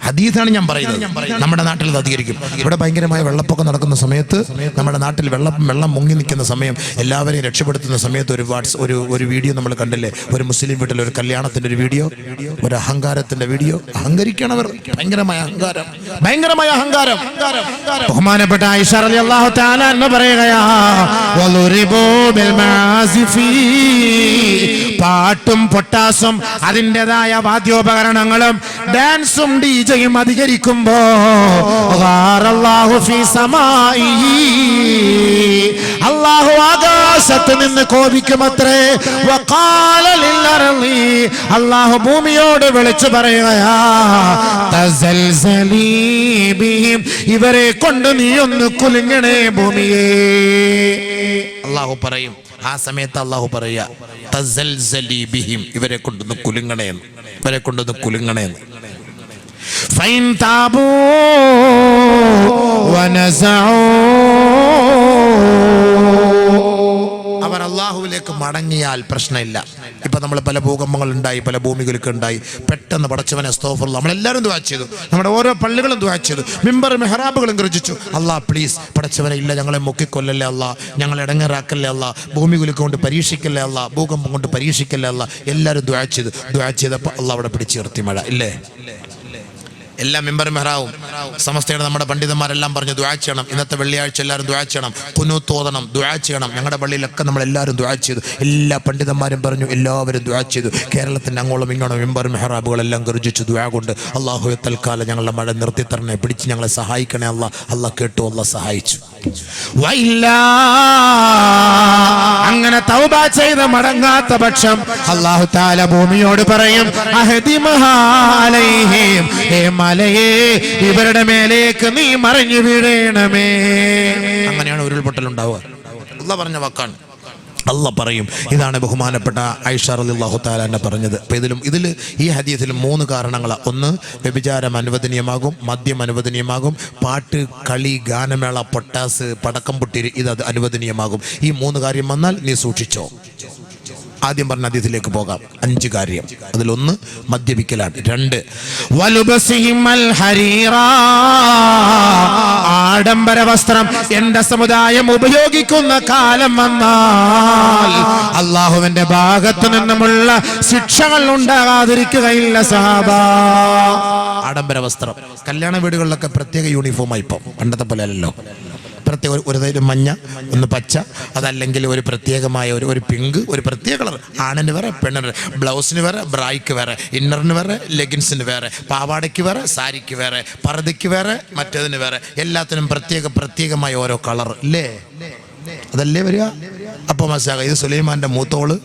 ഹദീസാണ് ഞാൻ പറയുന്നത്. നമ്മുടെ നാട്ടിൽ ഇത് അധികരിക്കും. ഇവിടെ ഭയങ്കരമായ വെള്ളപ്പൊക്കം നടക്കുന്ന സമയത്ത്, നമ്മുടെ നാട്ടിൽ വെള്ളം മുങ്ങി നിൽക്കുന്ന സമയം, എല്ലാവരെയും രക്ഷപ്പെടുത്തുന്ന സമയത്ത് ഒരു വീഡിയോ നമ്മൾ കണ്ടില്ലേ? ഒരു മുസ്ലിം വീട്ടിൽ ഒരു കല്യാണത്തിന്റെ ഒരു വീഡിയോ, ഒരു അഹങ്കാരത്തിന്റെ വീഡിയോ. അഹങ്കരിക്കണവർ, ഭയങ്കരമായ അഹങ്കാരം. ബഹുമാനപ്പെട്ട ആയിഷ റളിയല്ലാഹു തആല എന്ന് പറയുകയാ, വളുരിബൂ ബിൽ മാസിഫി, പാട്ടും പൊട്ടാസും അതിൻ്റെതായ വാദ്യോപകരണങ്ങളും ഡാൻസും ഡിജയും അധികരിക്കുമ്പോ അല്ലാഹു ആകാശത്ത് നിന്ന് കോപിക്കുമത്രേ. അല്ലാഹു ഭൂമിയോട് വിളിച്ചു പറയുകയാ, തസൽസലീ ബിഹിം, ഇവരെ കൊണ്ട് നീ ഒന്ന് കുലുങ്ങണേ ഭൂമിയേ. അല്ലാഹു പറയും, ആ സമയത്ത് അല്ലാഹു പറയാ, തസൽസലീ ബിഹിം, ഇവരെ കൊണ്ടൊന്ന് കുലുങ്ങണേന്ന്. ഫൈൻ താബൂ വനസഊ, അവർ അല്ലാഹുവിലേക്ക് മടങ്ങിയാൽ പ്രശ്നമില്ല. ഇപ്പൊ നമ്മൾ പല ഭൂകമ്പങ്ങൾ ഉണ്ടായി, പല ഭൂമികൾക്ക് ഉണ്ടായി, പെട്ടെന്ന് പടച്ചവനെ അസ്തഗ്ഫിറുല്ലാഹ്, നമ്മളെല്ലാവരും ദുആ ചെയ്തു, നമ്മുടെ ഓരോ പള്ളികളും ദുആ ചെയ്തു, മിമ്പർ മെഹ്റാബുകളും ഗർജിച്ചു, അല്ലാഹ് പ്ലീസ് പടച്ചവനെ ഇല്ല ഞങ്ങളെ മുക്കിക്കൊല്ലല്ലേ അല്ലാഹ്, ഞങ്ങളെ ഇടങ്ങേറാക്കല്ലേ അല്ലാഹ്, ഭൂമികൾക്ക് കൊണ്ട് പരീക്ഷിക്കല്ലേ അല്ലാഹ്, ഭൂകമ്പം കൊണ്ട് പരീക്ഷിക്കല്ലേ അല്ലാഹ്. എല്ലാവരും ദുആ ചെയ്തപ്പോൾ അല്ലാഹ് അവിടെ പിടിച്ചു നിർത്തി മഴ. ഇല്ലേ? എല്ലാ മിമ്പർ മെഹ്റാവും സമസ്തയുടെ നമ്മുടെ പണ്ഡിതന്മാരെല്ലാം പറഞ്ഞു ദുആ ചെയ്യണം. ഇന്നത്തെ വെള്ളിയാഴ്ച എല്ലാവരും ദുആ ചെയ്യണം, ഖുനൂത്ത് ഓതണം, ദുആ ചെയ്യണം. ഞങ്ങളുടെ പള്ളിയിലൊക്കെ നമ്മളെല്ലാവരും ദുആ ചെയ്തു. എല്ലാ പണ്ഡിതന്മാരും പറഞ്ഞു, എല്ലാവരും ദുആ ചെയ്തു. കേരളത്തിൻ്റെ അങ്ങോളം ഇങ്ങോളം മിമ്പർ മെഹ്റാബുകളെല്ലാം ഗർജിച്ചു ദുആ കൊണ്ട്. അല്ലാഹു തൽക്കാലം ഞങ്ങളുടെ മഴ നിർത്തിത്തരണേ, പിടിച്ച് ഞങ്ങളെ സഹായിക്കണേ അല്ലാഹ്. അല്ലാഹ് കേട്ടു, അല്ലാഹ് സഹായിച്ചു. അങ്ങനെ തൗബ ചെയ്ത് മടങ്ങാത്ത പക്ഷം അല്ലാഹു തആല ഭൂമിയോട് പറയും, അഹദിമഹാലൈഹിം, മലയെ ഇവരുടെ മേലേക്ക് നീ മറിഞ്ഞു വീഴണമേ. അങ്ങനെയാണ് ഉരുൾപൊട്ടൽ ഉണ്ടാവുക. അല്ലാഹ് പറഞ്ഞ വാക്കാണ്. അല്ലാഹ് പറയും. ഇതാണ് ബഹുമാനപ്പെട്ട ആയിഷ റളിയല്ലാഹു തആല അൻഹ പറഞ്ഞത്. അപ്പോൾ ഇതിൽ ഈ ഹദീസിൽ 3 കാരണങ്ങളാണ്. ഒന്ന്, വ്യഭിചാരം അനുവദനീയമാകും, മദ്യം അനുവദനീയമാകും, പാട്ട്, കളി, ഗാനമേള, പൊട്ടാസ്, പടക്കം പൊട്ടീര് ഇത് അനുവദനീയമാകും. ഈ 3 കാര്യം വന്നാൽ നീ സൂക്ഷിച്ചോ. ആദ്യം പറഞ്ഞ ഹദീസിലേക്ക് പോകാം. 5 കാര്യം. അതിലൊന്ന് മദ്യപിക്കലാണ്. 2, വലുബസിഹിമൽ ഹരീറ, ആഡംബര വസ്ത്രം എന്റെ സമുദായം ഉപയോഗിക്കുന്ന കാലം വന്നാൽ അല്ലാഹുവിന്റെ ഭാഗത്തു നിന്നുമുള്ള ശിക്ഷകൾ ഉണ്ടാകാതിരിക്കുകയില്ല സഹാബ. ആഡംബര വസ്ത്രം, കല്യാണ വീടുകളിലൊക്കെ പ്രത്യേക യൂണിഫോമായി. ഇപ്പം പണ്ടത്തെ പോലെ അല്ലല്ലോ. പ്രത്യേക ഒരു മഞ്ഞ, ഒന്ന് പച്ച, അതല്ലെങ്കിൽ ഒരു പ്രത്യേകമായ ഒരു പിങ്ക്, ഒരു പ്രത്യേക കളർ. ആണിന് വേറെ, പെണ്ണിന്, ബ്ലൗസിന് വേറെ, ബ്രായ്ക്ക് വേറെ, ഇന്നറിന് വേറെ, ലെഗിൻസിന് വേറെ, പാവാടയ്ക്ക് വേറെ, സാരിക്ക് വേറെ, പർദ്ദയ്ക്ക് വേറെ, മറ്റേതിന് വേറെ. എല്ലാത്തിനും പ്രത്യേകമായ ഓരോ കളർ. ഇല്ലേ? അതല്ലേ വരിക? അപ്പോൾ മനസ്സിലാക്കുക ഇത് സുലൈമാന്റെ മൂത്തോള്,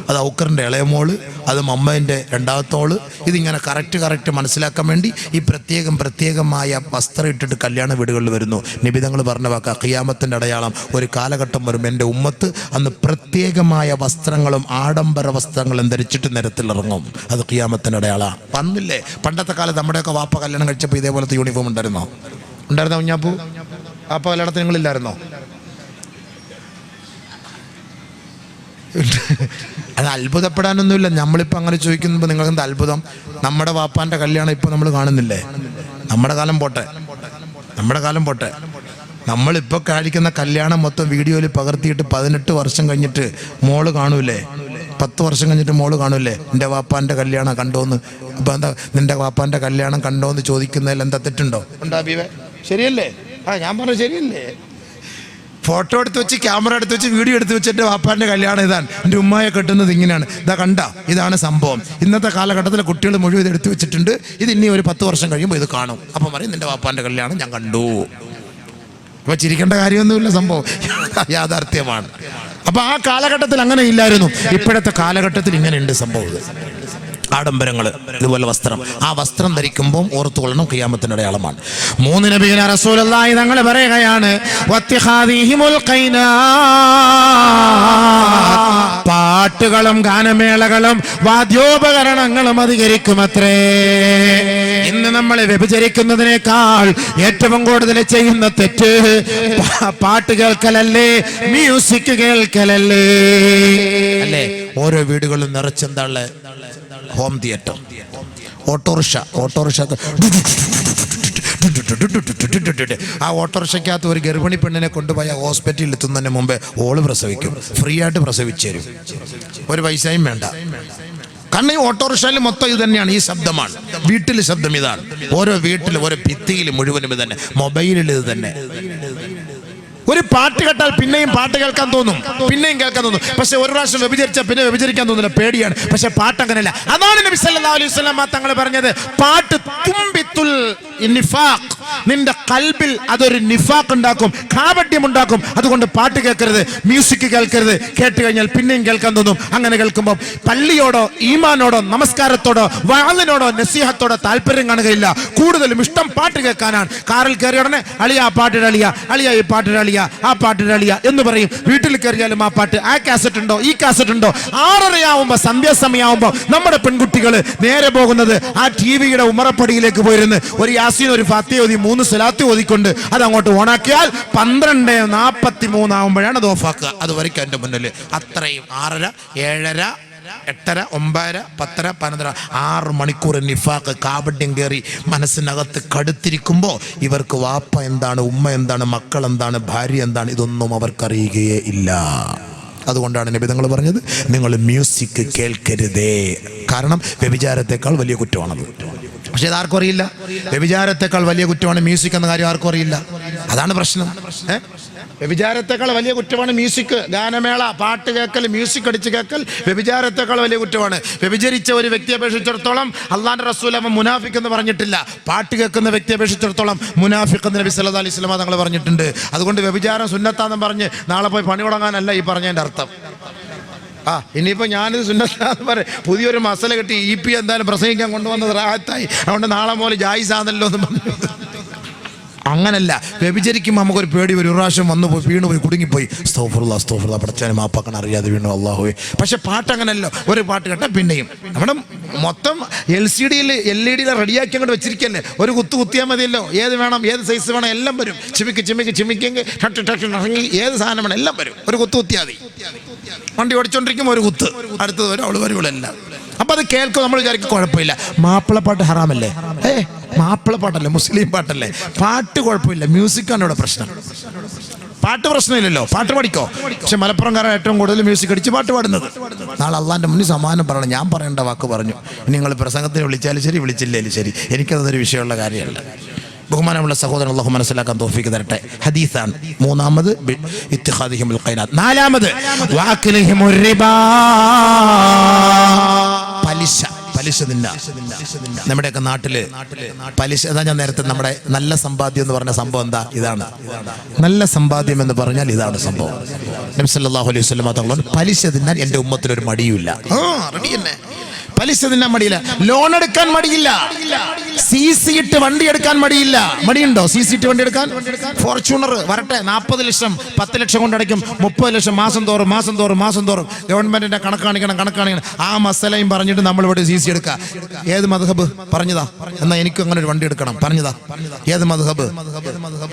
അത് ഔക്കറിൻ്റെ ഇളയമോള്, അത് മമ്മേൻ്റെ രണ്ടാമത്തോള്. ഇതിങ്ങനെ കറക്റ്റ് മനസ്സിലാക്കാൻ വേണ്ടി ഈ പ്രത്യേകമായ വസ്ത്രം ഇട്ടിട്ട് കല്യാണ വീടുകളിൽ വരുന്നു. നിബിധങ്ങൾ പറഞ്ഞ വാക്ക ഖിയാമത്തിൻ്റെ അടയാളം. ഒരു കാലഘട്ടം വരും എൻ്റെ ഉമ്മത്ത് അന്ന് പ്രത്യേകമായ വസ്ത്രങ്ങളും ആഡംബര വസ്ത്രങ്ങളും ധരിച്ചിട്ട് നിരത്തിലിറങ്ങും. അത് ഖിയാമത്തിൻ്റെ അടയാളമാണ്. വന്നില്ലേ? പണ്ടത്തെ കാലത്ത് നമ്മുടെയൊക്കെ വാപ്പ കല്യാണം കഴിച്ചപ്പോൾ ഇതേപോലത്തെ യൂണിഫോം ഉണ്ടായിരുന്നോ കുഞ്ഞാപ്പൂ? വാപ്പ കല്യാണത്തിന് നിങ്ങളില്ലായിരുന്നോ? അത് അത്ഭുതപ്പെടാനൊന്നുമില്ല. നമ്മളിപ്പോൾ അങ്ങനെ ചോദിക്കുമ്പോൾ നിങ്ങൾക്ക് എന്താ അത്ഭുതം? നമ്മുടെ വാപ്പാൻ്റെ കല്യാണം ഇപ്പോൾ നമ്മൾ കാണുന്നില്ലേ? നമ്മുടെ കാലം പോട്ടെ. നമ്മളിപ്പോൾ കാണിക്കുന്ന കല്യാണം മൊത്തം വീഡിയോയിൽ പകർത്തിയിട്ട് 18 വർഷം കഴിഞ്ഞിട്ട് മോള് കാണൂലേ? 10 വർഷം കഴിഞ്ഞിട്ട് മോള് കാണൂലേ എൻ്റെ വാപ്പാൻ്റെ കല്യാണം കണ്ടോന്ന്? അപ്പം എന്താ നിൻ്റെ വാപ്പാൻ്റെ കല്യാണം കണ്ടോന്ന് ചോദിക്കുന്നതിൽ എന്താ തെറ്റുണ്ടോ? ഉണ്ടാ ബീവേ? ശരിയല്ലേ? ഞാൻ പറഞ്ഞു ശരിയല്ലേ? ഫോട്ടോ എടുത്ത് വെച്ച്, ക്യാമറ എടുത്ത് വെച്ച്, വീഡിയോ എടുത്ത് വെച്ച് എൻ്റെ വാപ്പാൻ്റെ കല്യാണം ഇതാണ്, എൻ്റെ ഉമ്മയെ കെട്ടുന്നത് ഇങ്ങനെയാണ്, ഇതാ കണ്ട, ഇതാണ് സംഭവം. ഇന്നത്തെ കാലഘട്ടത്തിലെ കുട്ടികൾ മുഴുവൻ ഇത് എടുത്തു വെച്ചിട്ടുണ്ട്. ഇത് ഇനി ഒരു 10 വർഷം കഴിയുമ്പോൾ ഇത് കാണും. അപ്പം പറയും നിൻ്റെ വാപ്പാൻ്റെ കല്യാണം ഞാൻ കണ്ടു. അപ്പോൾ ചിരിക്കേണ്ട കാര്യമൊന്നുമില്ല, സംഭവം യാഥാർത്ഥ്യമാണ്. അപ്പോൾ ആ കാലഘട്ടത്തിൽ അങ്ങനെ ഇല്ലായിരുന്നു. ഇപ്പോഴത്തെ കാലഘട്ടത്തിൽ ഇങ്ങനെയുണ്ട് സംഭവം. ആഡംബരങ്ങൾ, ഇതുപോലെ വസ്ത്രം. ആ വസ്ത്രം ധരിക്കുമ്പോൾ ഓർത്തുകൊള്ളണം, ഖിയാമത്തിന്റെ അടയാളമാണ്. 3 നബിയന റസൂലുള്ളാഹി തങ്ങൾ പറയുകയാണ്, പാട്ടുകളും ഗാനമേളകളും വാദ്യോപകരണങ്ങളും അധികരിക്കുമത്രേ. ഇന്ന് നമ്മൾ വ്യഭിചരിക്കുന്നതിനേക്കാൾ ഏറ്റവും കൂടുതൽ ചെയ്യുന്ന തെറ്റ് പാട്ട് കേൾക്കലല്ലേ, മ്യൂസിക് കേൾക്കലല്ലേ അല്ലേ? ഓരോ വീടുകളിലും നിറച്ചെന്താണ്? Home theatre, autorickshaw. ആ ഓട്ടോറിക്ഷയ്ക്കകത്ത് ഒരു ഗർഭിണി പെണ്ണിനെ കൊണ്ടുപോയി ഹോസ്പിറ്റലിൽ എത്തുന്നതിന് മുമ്പേ ഓള് പ്രസവിക്കും. ഫ്രീ ആയിട്ട് പ്രസവിച്ചു തരും, ഒരു പൈസയും വേണ്ട. കാരണം ഈ ഓട്ടോറിക്ഷയിൽ മൊത്തം ഇത് തന്നെയാണ്, ഈ ശബ്ദമാണ്. വീട്ടിൽ ശബ്ദം ഇതാണ്. ഓരോ വീട്ടിലും ഓരോ ഭിത്തിയിൽ മുഴുവനും ഇത് തന്നെ. മൊബൈലിൽ ഇത് തന്നെ. ഒരു പാട്ട് കേട്ടാൽ പിന്നെയും പാട്ട് കേൾക്കാൻ തോന്നും, പിന്നെയും കേൾക്കാൻ തോന്നും. പക്ഷെ ഒരു പ്രാവശ്യം വ്യഭിചരിച്ചാൽ പിന്നെ വ്യഭിചരിക്കാൻ തോന്നില്ല, പേടിയാണ്. പക്ഷെ പാട്ട് അങ്ങനെയല്ല. അതാണ് നബി സല്ലല്ലാഹു അലൈഹി വസല്ലം തങ്ങൾ പറഞ്ഞത്, പാട്ട് തുംബിത്തുൽ നിഫാഖ്, നിന്റെ കൽബിൽ അതൊരു നിഫാഖ് ഉണ്ടാക്കും, കാപട്യം ഉണ്ടാക്കും. അതുകൊണ്ട് പാട്ട് കേൾക്കരുത്, മ്യൂസിക് കേൾക്കരുത്. കേട്ട് കഴിഞ്ഞാൽ പിന്നെയും കേൾക്കാൻ തോന്നും. അങ്ങനെ കേൾക്കുമ്പോൾ പള്ളിയോടോ ഈമാനോടോ നമസ്കാരത്തോടോ വഅലിനോടോ നസീഹത്തോടോ താല്പര്യം കാണുകയില്ല. കൂടുതലും ഇഷ്ടം പാട്ട് കേൾക്കാനാണ്. കാറിൽ കയറിയ ഉടനെ അളിയ ആ പാട്ടിട അളിയ, അളിയ ഈ പാട്ടിട അളിയ, ആ പാട്ടിട അളിയ എന്ന് പറയും. വീട്ടിൽ കയറിയാലും ആ പാട്ട്, ആ കാസറ്റ് ഉണ്ടോ, ഈ കാസറ്റ് ഉണ്ടോ. 6:30 സന്ധ്യാസമയമാകുമ്പോൾ നമ്മുടെ പെൺകുട്ടികൾ നേരെ പോകുന്നത് ആ ടിവിയുടെ ഉമ്മറപ്പടിയിലേക്ക് പോയിരുന്ന് ഒരു യാസീൻ, ഒരു ഫാത്തിഹ ഓതി, 3 സ്വലാത്ത് ഓതിക്കൊണ്ട് അത് അങ്ങോട്ട് ഓണാക്കിയാൽ 12:43 ആകുമ്പോഴാണ് അത് ഓഫാക്കുക. അത് വരയ്ക്കും എൻ്റെ മുന്നിൽ. അത്രയും 6:30, 7:30, 8:30, 9:30, 10:30, 11:30, 6 മണിക്കൂർ നിഫാഖ്, കാപട്യം കയറി മനസ്സിനകത്ത് കടുത്തിരിക്കുമ്പോൾ ഇവർക്ക് വാപ്പ എന്താണ്, ഉമ്മ എന്താണ്, മക്കൾ എന്താണ്, ഭാര്യ എന്താണ്, ഇതൊന്നും അവർക്കറിയുകയേ ഇല്ല. അതുകൊണ്ടാണ് നബി തങ്ങൾ പറഞ്ഞത്, നിങ്ങൾ മ്യൂസിക് കേൾക്കരുതേ. കാരണം വ്യഭിചാരത്തെക്കാൾ വലിയ കുറ്റമാണത്. പക്ഷെ ഇതാർക്കും അറിയില്ല. വ്യഭിചാരത്തെക്കാൾ വലിയ കുറ്റമാണ് മ്യൂസിക് എന്ന കാര്യം ആർക്കും അറിയില്ല. അതാണ് പ്രശ്നം. വ്യഭിചാരത്തെക്കാൾ വലിയ കുറ്റമാണ് മ്യൂസിക്, ഗാനമേള, പാട്ട് കേൾക്കൽ, മ്യൂസിക് അടിച്ച് കേൾക്കൽ വ്യഭിചാരത്തെക്കാൾ വലിയ കുറ്റമാണ്. വ്യഭിചരിച്ച ഒരു വ്യക്തിയെ അപേക്ഷിച്ചിടത്തോളം അള്ളാന്റെ റസൂൽ അവൻ മുനാഫിക് എന്ന് പറഞ്ഞിട്ടില്ല. പാട്ട് കേൾക്കുന്ന വ്യക്തിയെ അപേക്ഷിച്ചിടത്തോളം മുനാഫിക് എന്ന് നബി സല്ലല്ലാഹു അലൈഹി വസല്ലം തങ്ങൾ പറഞ്ഞിട്ടുണ്ട്. അതുകൊണ്ട് വ്യഭിചാരം സുന്നത്താന്ന് പറഞ്ഞ് നാളെ പോയി പണി തുടങ്ങാനല്ല ഈ പറഞ്ഞതിൻ്റെ അർത്ഥം. ഇനിയിപ്പോൾ ഞാനിത് സുന്നത്താന്ന് പറയും, പുതിയൊരു മസല കിട്ടി, EP എന്തായാലും പ്രസംഗിക്കാൻ കൊണ്ടുവന്നത് റാഹത്തായി, അതുകൊണ്ട് നാളെ മുതൽ ജായിസാന്നല്ലോ എന്ന് പറഞ്ഞു. അങ്ങനല്ല. വ്യഭിചരിക്കുമ്പോൾ നമുക്കൊരു പേടി വരും. ഒരു പ്രാവശ്യം വന്നു പോയി വീണുപോയി കുടുങ്ങിപ്പോയി, സ്തഗ്ഫിറുല്ലാഹ് പഠിച്ചാലും മാപ്പാക്കണം അറിയാതെ വീണു, അല്ലാഹുവേ. പക്ഷെ പാട്ട് അങ്ങനല്ലോ. ഒരു പാട്ട് കേട്ടാൽ പിന്നെയും നമ്മുടെ മൊത്തം LCD-യിൽ LED-യിൽ റെഡിയാക്കി അങ്ങോട്ട് വെച്ചിരിക്കല്ലേ. ഒരു കുത്തിയാൽ മതിയല്ലോ. ഏത് വേണം, ഏത് സൈസ് വേണം, എല്ലാം വരും. ചിമിക്കെങ്കിൽ ഏത് സാധനം വേണം എല്ലാം വരും. ഒരു കുത്തിയാൽ മതി. വണ്ടി ഓടിച്ചോണ്ടിരിക്കുമ്പോൾ ഒരു കുത്ത്, അടുത്തത് വരും, അവള് വരുവളെല്ലാം. അപ്പൊ അത് കേൾക്കും, നമ്മൾ വിചാരിക്കും കുഴപ്പമില്ല. മാപ്പിളപ്പാട്ട് ഹറാമല്ലേ? മാപ്പിളപ്പാട്ടല്ലേ, മുസ്ലിം പാട്ടല്ലേ? പാട്ട് കുഴപ്പമില്ല, മ്യൂസിക്കാണ് ഇവിടെ പ്രശ്നം. പാട്ട് പ്രശ്നമില്ലല്ലോ, പാട്ട് പഠിക്കോ. പക്ഷെ മലപ്പുറംകാരൻ ഏറ്റവും കൂടുതൽ മ്യൂസിക് അടിച്ച് പാട്ട് പാടുന്നത്. നാളെ അള്ളാന്റെ മുന്നിൽ സമാനം പറയണം. ഞാൻ പറയേണ്ട വാക്ക് പറഞ്ഞു. നിങ്ങൾ പ്രസംഗത്തിന് വിളിച്ചാലും ശരി, വിളിച്ചില്ലേലും ശരി, എനിക്കതൊരു വിഷയമുള്ള കാര്യമല്ല. ബഹുമാനമുള്ള സഹോദരൻ, അല്ലാഹു മനസ്സിലാക്കാൻ തൗഫീഖ് തരട്ടെ. ഹദീസാണ്. 3-ാമത് ഇത്തിഖാദിഹിമുൽ ഖൈനാത്ത്. 4-ാമത് വാക്കിലിഹിമുർ റിബാ, പലിശ. പലിശ തിന്ന. നമ്മുടെയൊക്കെ നാട്ടില് പലിശ, അതാ ഞാൻ നേരത്തെ നമ്മുടെ നല്ല സമ്പാദ്യം എന്ന് പറഞ്ഞ സംഭവം എന്താ? ഇതാണ് നല്ല സമ്പാദ്യം എന്ന് പറഞ്ഞാൽ ഇതാണ് സംഭവം. നബി സല്ലല്ലാഹു അലൈഹി വസല്ലം തങ്ങൾ പലിശ തിന്നാൻ എന്റെ ഉമ്മത്തിനൊരു മടിയുമില്ല. റെഡി തന്നെ, പലിശ തിന്നാൻ മടിയില്ല, ലോൺ എടുക്കാൻ മടിയില്ല, CC ഇട്ട് വണ്ടി എടുക്കാൻ മടിയില്ല. മടിയുണ്ടോ CC ഇട്ട് വണ്ടി എടുക്കാൻ? ഫോർച്യൂണർ വരട്ടെ, 40 ലക്ഷം 10 ലക്ഷം കൊണ്ട് അടയ്ക്കും, 30 ലക്ഷം മാസം തോറും ഗവൺമെന്റിന്റെ കണക്കാണിക്കണം. ആ മസലയും പറഞ്ഞിട്ട് നമ്മൾ ഇവിടെ CC എടുക്കുക. ഏത് മദ്ഹബ് പറഞ്ഞതാ? എന്നാ എനിക്കും അങ്ങനെ ഒരു വണ്ടി എടുക്കണം പറഞ്ഞതാ? ഏത് മദ്ഹബ്?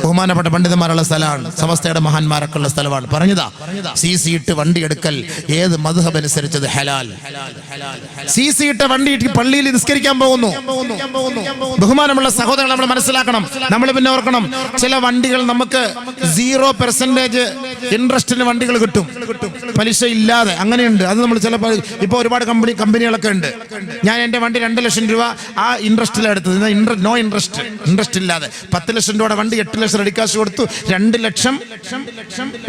ബഹുമാനപ്പെട്ട പണ്ഡിതന്മാരുള്ള സ്ഥലമാണ്, സമസ്തയുടെ മഹാന്മാരൊക്കെ ഉള്ള സ്ഥലമാണ്. പറഞ്ഞതാ CC ഇട്ട് വണ്ടി എടുക്കൽ ഏത് മദ്ഹബ് അനുസരിച്ചത് ഹലാൽ. CC ഇട്ട വണ്ടി പള്ളിയിൽ നിസ്കരിക്കാൻ പോകുന്നു. ബഹുമാനമുള്ള സഹോദരങ്ങൾ, നമ്മൾ മനസ്സിലാക്കണം, നമ്മൾ പിന്നെ ഓർക്കണം, ചില വണ്ടികൾ നമുക്ക് 0% ഇൻട്രസ്റ്റിന് വണ്ടികൾ കിട്ടും, പലിശ ഇല്ലാതെ. അങ്ങനെയുണ്ട്. അത് നമ്മൾ ചിലപ്പോൾ ഇപ്പോൾ ഒരുപാട് കമ്പനികളൊക്കെ ഉണ്ട്. ഞാൻ എൻ്റെ വണ്ടി 2 ലക്ഷം രൂപ ആ ഇൻട്രസ്റ്റിലാണ് എടുത്തത്. നോ ഇൻട്രസ്റ്റ് ഇല്ലാതെ 10 ലക്ഷം രൂപയുടെ വണ്ടി 8 ലക്ഷം റെഡിക്കാശ് കൊടുത്തു, 2 ലക്ഷം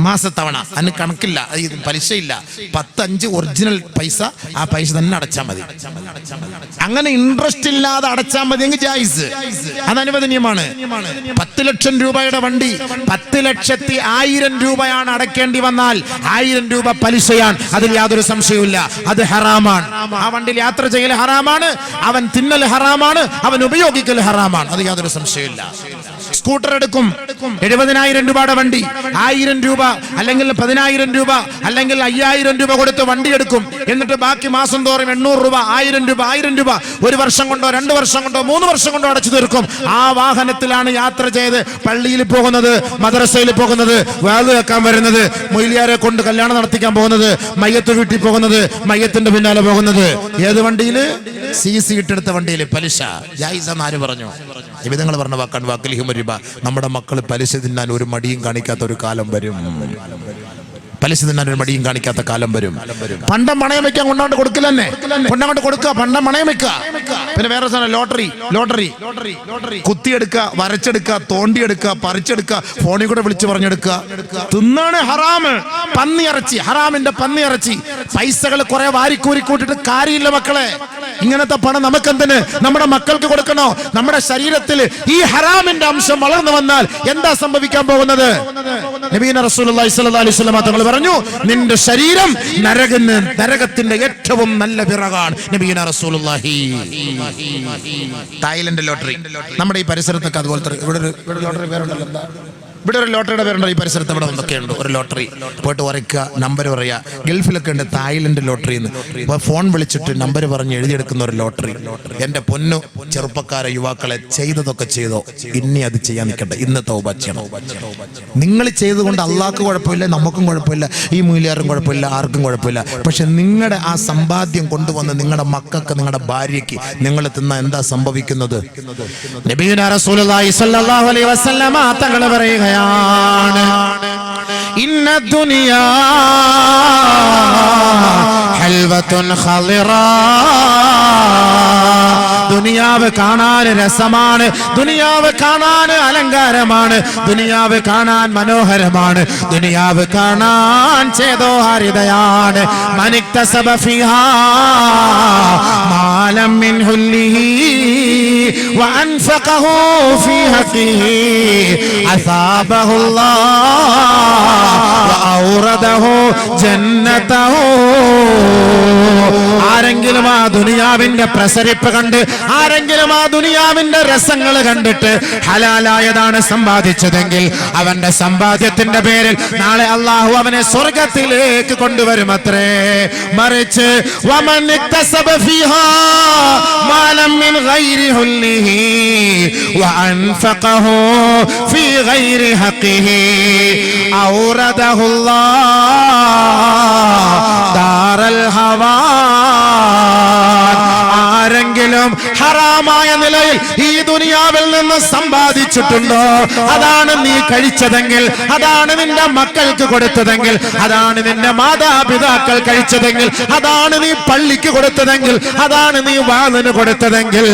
മാസത്തവണ. അതിന് കണക്കില്ല, പലിശയില്ല. 10-5 ഒറിജിനൽ പൈസ, ആ പൈസ തന്നെ അടച്ചാൽ മതി. അങ്ങനെ ഇൻട്രസ്റ്റ് ഇല്ലാതെ അടച്ചാൽ മതി എങ്കിൽ ജായിസ്, അത് അനുവദനീയമാണ്. 10 ലക്ഷം രൂപയുടെ വണ്ടി 10,10,000 രൂപയാണ് അടയ്ക്കേണ്ടി വന്നാൽ 1000 രൂപ പലിശയാണ്. അതിൽ യാതൊരു സംശയവുമില്ല, അത് ഹറാമാണ്. ആ വണ്ടിയിൽ യാത്ര ചെയ്യൽ ഹറാമാണ്, അവൻ തിന്നൽ ഹറാമാണ്, അവൻ ഉപയോഗിക്കൽ ഹറാമാണ്, അത് യാതൊരു സംശയമില്ല. സ്കൂട്ടർ എടുക്കും, 70,000 രൂപയുടെ വണ്ടി 1000 രൂപ അല്ലെങ്കിൽ 10,000 രൂപ അല്ലെങ്കിൽ 5,000 രൂപ കൊടുത്ത് വണ്ടി എടുക്കും. എന്നിട്ട് ബാക്കി മാസം തോറും 800 രൂപ 1000 രൂപ 1 വർഷം കൊണ്ടോ 2 വർഷം കൊണ്ടോ 3 വർഷം കൊണ്ടോ അടച്ചു തീർക്കും. ആ വാഹനത്തിലാണ് യാത്ര ചെയ്ത് പള്ളിയിൽ പോകുന്നത്, മദ്രസയിൽ പോകുന്നത്, വാള് വെക്കാൻ വരുന്നത്, മൊയ്ലിയാരെ കൊണ്ട് കല്യാണം നടത്തിക്കാൻ പോകുന്നത്, മയ്യത്ത് വീട്ടിൽ പോകുന്നത്, മയ്യത്തിന്റെ പിന്നാലെ പോകുന്നത്. ഏത് വണ്ടിയിൽ? CC ഇട്ടെടുത്ത വണ്ടിയിൽ. പലിശ ജായിസാന്ന് ആര് പറഞ്ഞു? വിധങ്ങൾ പറഞ്ഞ വാക്കാണ് വാക്കലിഹും റിബ. നമ്മുടെ മക്കൾ പലിശ തിന്നാൻ ഒരു മടിയും കാണിക്കാത്ത ഒരു കാലം വരും. പലിശ തിന്നാൻ ഒരു മടിയും കാണിക്കാത്ത കാലം വരും. പണ്ടം പണയം വെക്കാൻ കൊണ്ടാണ്ട് കൊടുക്കില്ല തന്നെ, കൊണ്ടങ്ങോട്ട് കൊടുക്കുക, പണ്ടം പണയം വെക്കുക. പിന്നെ വേറെ സാധനം ലോട്ടറി കുത്തിയെടുക്കുക, വരച്ചെടുക്കുക, തോണ്ടിയെടുക്കുക, പറിച്ചെടുക്കുക, ഫോണിൽ കൂടെ വിളിച്ചു പറഞ്ഞെടുക്കുക. തിന്നാണ് ഹറാമ്, പന്നിയിറച്ചി, ഹറാമിന്റെ പന്നിയിറച്ചി. പൈസകൾ കുറെ വാരിക്കൂരി കൂട്ടിട്ട് കാര്യമില്ല മക്കളെ. ഇങ്ങനത്തെ പണം നമുക്കെന്തിന്? നമ്മുടെ മക്കൾക്ക് കൊടുക്കണോ? നമ്മുടെ ശരീരത്തിൽ ഈ ഹറാമിന്റെ അംശം വളർന്നു വന്നാൽ എന്താ സംഭവിക്കാൻ പോകുന്നത്? നബീന റസൂലുള്ളാഹി സ്വല്ലല്ലാഹു അലൈഹി വസല്ലം തങ്ങൾ പറഞ്ഞു, നിന്റെ ശരീരം നരകത്തിന്റെ ഏറ്റവും നല്ല വിറകാണ്. നബീന റസൂലുള്ളാഹി. തായ്ലൻഡ് ലോട്ടറി നമ്മുടെ ഈ പരിസരത്തൊക്കെ അതുപോലത്തെ ഇവിടെ ലോട്ടറി പേരുണ്ടല്ലോ. എന്താ ഇവിടെ ഒരു ലോട്ടറിയുടെ പേരുണ്ടോ ഈ പരിസരത്ത്? ഇവിടെ ഒന്നൊക്കെ ഉണ്ട് ഒരു ലോട്ടറി. പോയിട്ട് ഉറയ്ക്കുക, നമ്പർ പറയുക. ഗൾഫിലൊക്കെ ഉണ്ട് തായ്ലൻഡ് ലോട്ടറി എന്ന്. അപ്പോൾ ഫോൺ വിളിച്ചിട്ട് നമ്പർ പറഞ്ഞ് എഴുതിയെടുക്കുന്ന ഒരു ലോട്ടറി. എൻ്റെ പൊന്നു ചെറുപ്പക്കാരെ, യുവാക്കളെ, ചെയ്തതൊക്കെ ചെയ്തോ, ഇനി അത് ചെയ്യാൻ നിൽക്കട്ടെ. ഇന്ന് തൗബ ചെയ്യണം. നിങ്ങൾ ചെയ്തുകൊണ്ട് അള്ളാഹ്ക്ക് കുഴപ്പമില്ല, നമുക്കും കുഴപ്പമില്ല, ഈ മൂല്യാർക്കും കുഴപ്പമില്ല, ആർക്കും കുഴപ്പമില്ല. പക്ഷെ നിങ്ങളുടെ ആ സമ്പാദ്യം കൊണ്ടുവന്ന് നിങ്ങളുടെ മക്കൾക്ക്, നിങ്ങളുടെ ഭാര്യയ്ക്ക് നിങ്ങൾ തിന്ന എന്താ സംഭവിക്കുന്നത്? നബിയുനാ റസൂലുള്ളാഹി സ്വല്ലല്ലാഹു അലൈഹി വസല്ലമ തങ്ങൾ പറയുകയാണ്, ഇന്ന ദുനിയാ ഹൽവത്തുൻ ഖളിറാ. ദുനിയാവ് കാണാൻ രസമാണ്, ദുനിയാവ് കാണാൻ അലങ്കാരമാണ്, ദുനിയാവ് കാണാൻ മനോഹരമാണ്, ദുനിയാവ് കാണാൻ ചേതോഹാരിതയാണ്. മനിക്തസബ ഫിഹാ മാലം മിൻ ഹുല്ലിഹി വഅൻഫഖഹു ഫീ ഹഖിഹി അസാബഹുല്ലാഹ് വഔറദഹു ജന്നതഹു. ആരെങ്കിലും ആ ദുനിയാവിന്റെ പ്രസരിപ്പ് കണ്ട്, ആരെങ്കിലും ആ ദുനിയാവിന്റെ രസങ്ങൾ കണ്ടിട്ട് ഹലാലായതാണ് സമ്പാദിച്ചതെങ്കിൽ അവന്റെ സമ്പാദ്യത്തിന്റെ പേരിൽ നാളെ അള്ളാഹു അവനെ സ്വർഗത്തിലേക്ക് കൊണ്ടുവരുമത്രേ. മറിച്ച് വമൻ ഇക്തസബ ഫീഹാ മാലം മിൻ ഗൈരി ഹുല്ലിഹി വഅൻഫഖഹു ഫീ ഗൈരി ഹഖിഹി ഔറദഹുല്ലാഹ് ദാറൽ ഹവാ. ആരെങ്കിലും ഹറാമായ നിലയിൽ ഈ ദുനിയാവിൽ നിന്ന് സമ്പാദിച്ചിട്ടുണ്ടോ, അതാണ് നീ കഴിച്ചതെങ്കിൽ, അതാണ് നിന്റെ മക്കൾക്ക് കൊടുത്തതെങ്കിൽ, അതാണ് നിന്റെ മാതാപിതാക്കൾ കഴിച്ചതെങ്കിൽ, അതാണ് നീ പള്ളിക്ക് കൊടുത്തതെങ്കിൽ, അതാണ് നീ വാളിന് കൊടുത്തതെങ്കിൽ,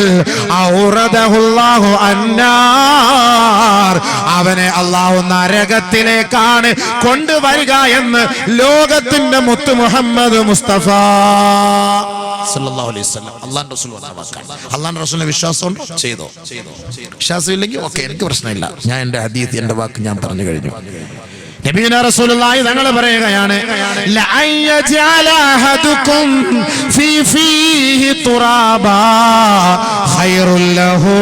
ഔറദഹുല്ലാഹു അന്നാർ, അവനെ അല്ലാഹു നരകത്തിലേക്കാണ് കൊണ്ടുവരിക എന്ന് ലോകത്തിന്റെ മുത്ത് മുഹമ്മദ് മുസ്തഫ സല്ലല്ലാഹു അലൈഹി വസല്ലം അല്ലാഹുവിന്റെ റസൂൽ പറഞ്ഞ വാക്കാണ്. അല്ലാഹുവിന്റെ റസൂലിനെ വിശ്വാസമുണ്ടോ? ചെയ്തോ. വിശ്വാസമില്ലെങ്കിൽ ഓക്കെ, എനിക്ക് പ്രശ്നമില്ല, ഞാൻ എൻ്റെ ഹദീസ് എൻ്റെ വാക്ക് ഞാൻ പറഞ്ഞു കഴിഞ്ഞു. നബിയുനാ റസൂലുള്ളാഹി തങ്ങൾ പറയുകയാണ്, ലഅയ്യജഅല അഹദുകും ഫീ ഫീഹി തുറാബാ ഖൈറുൽ ലഹു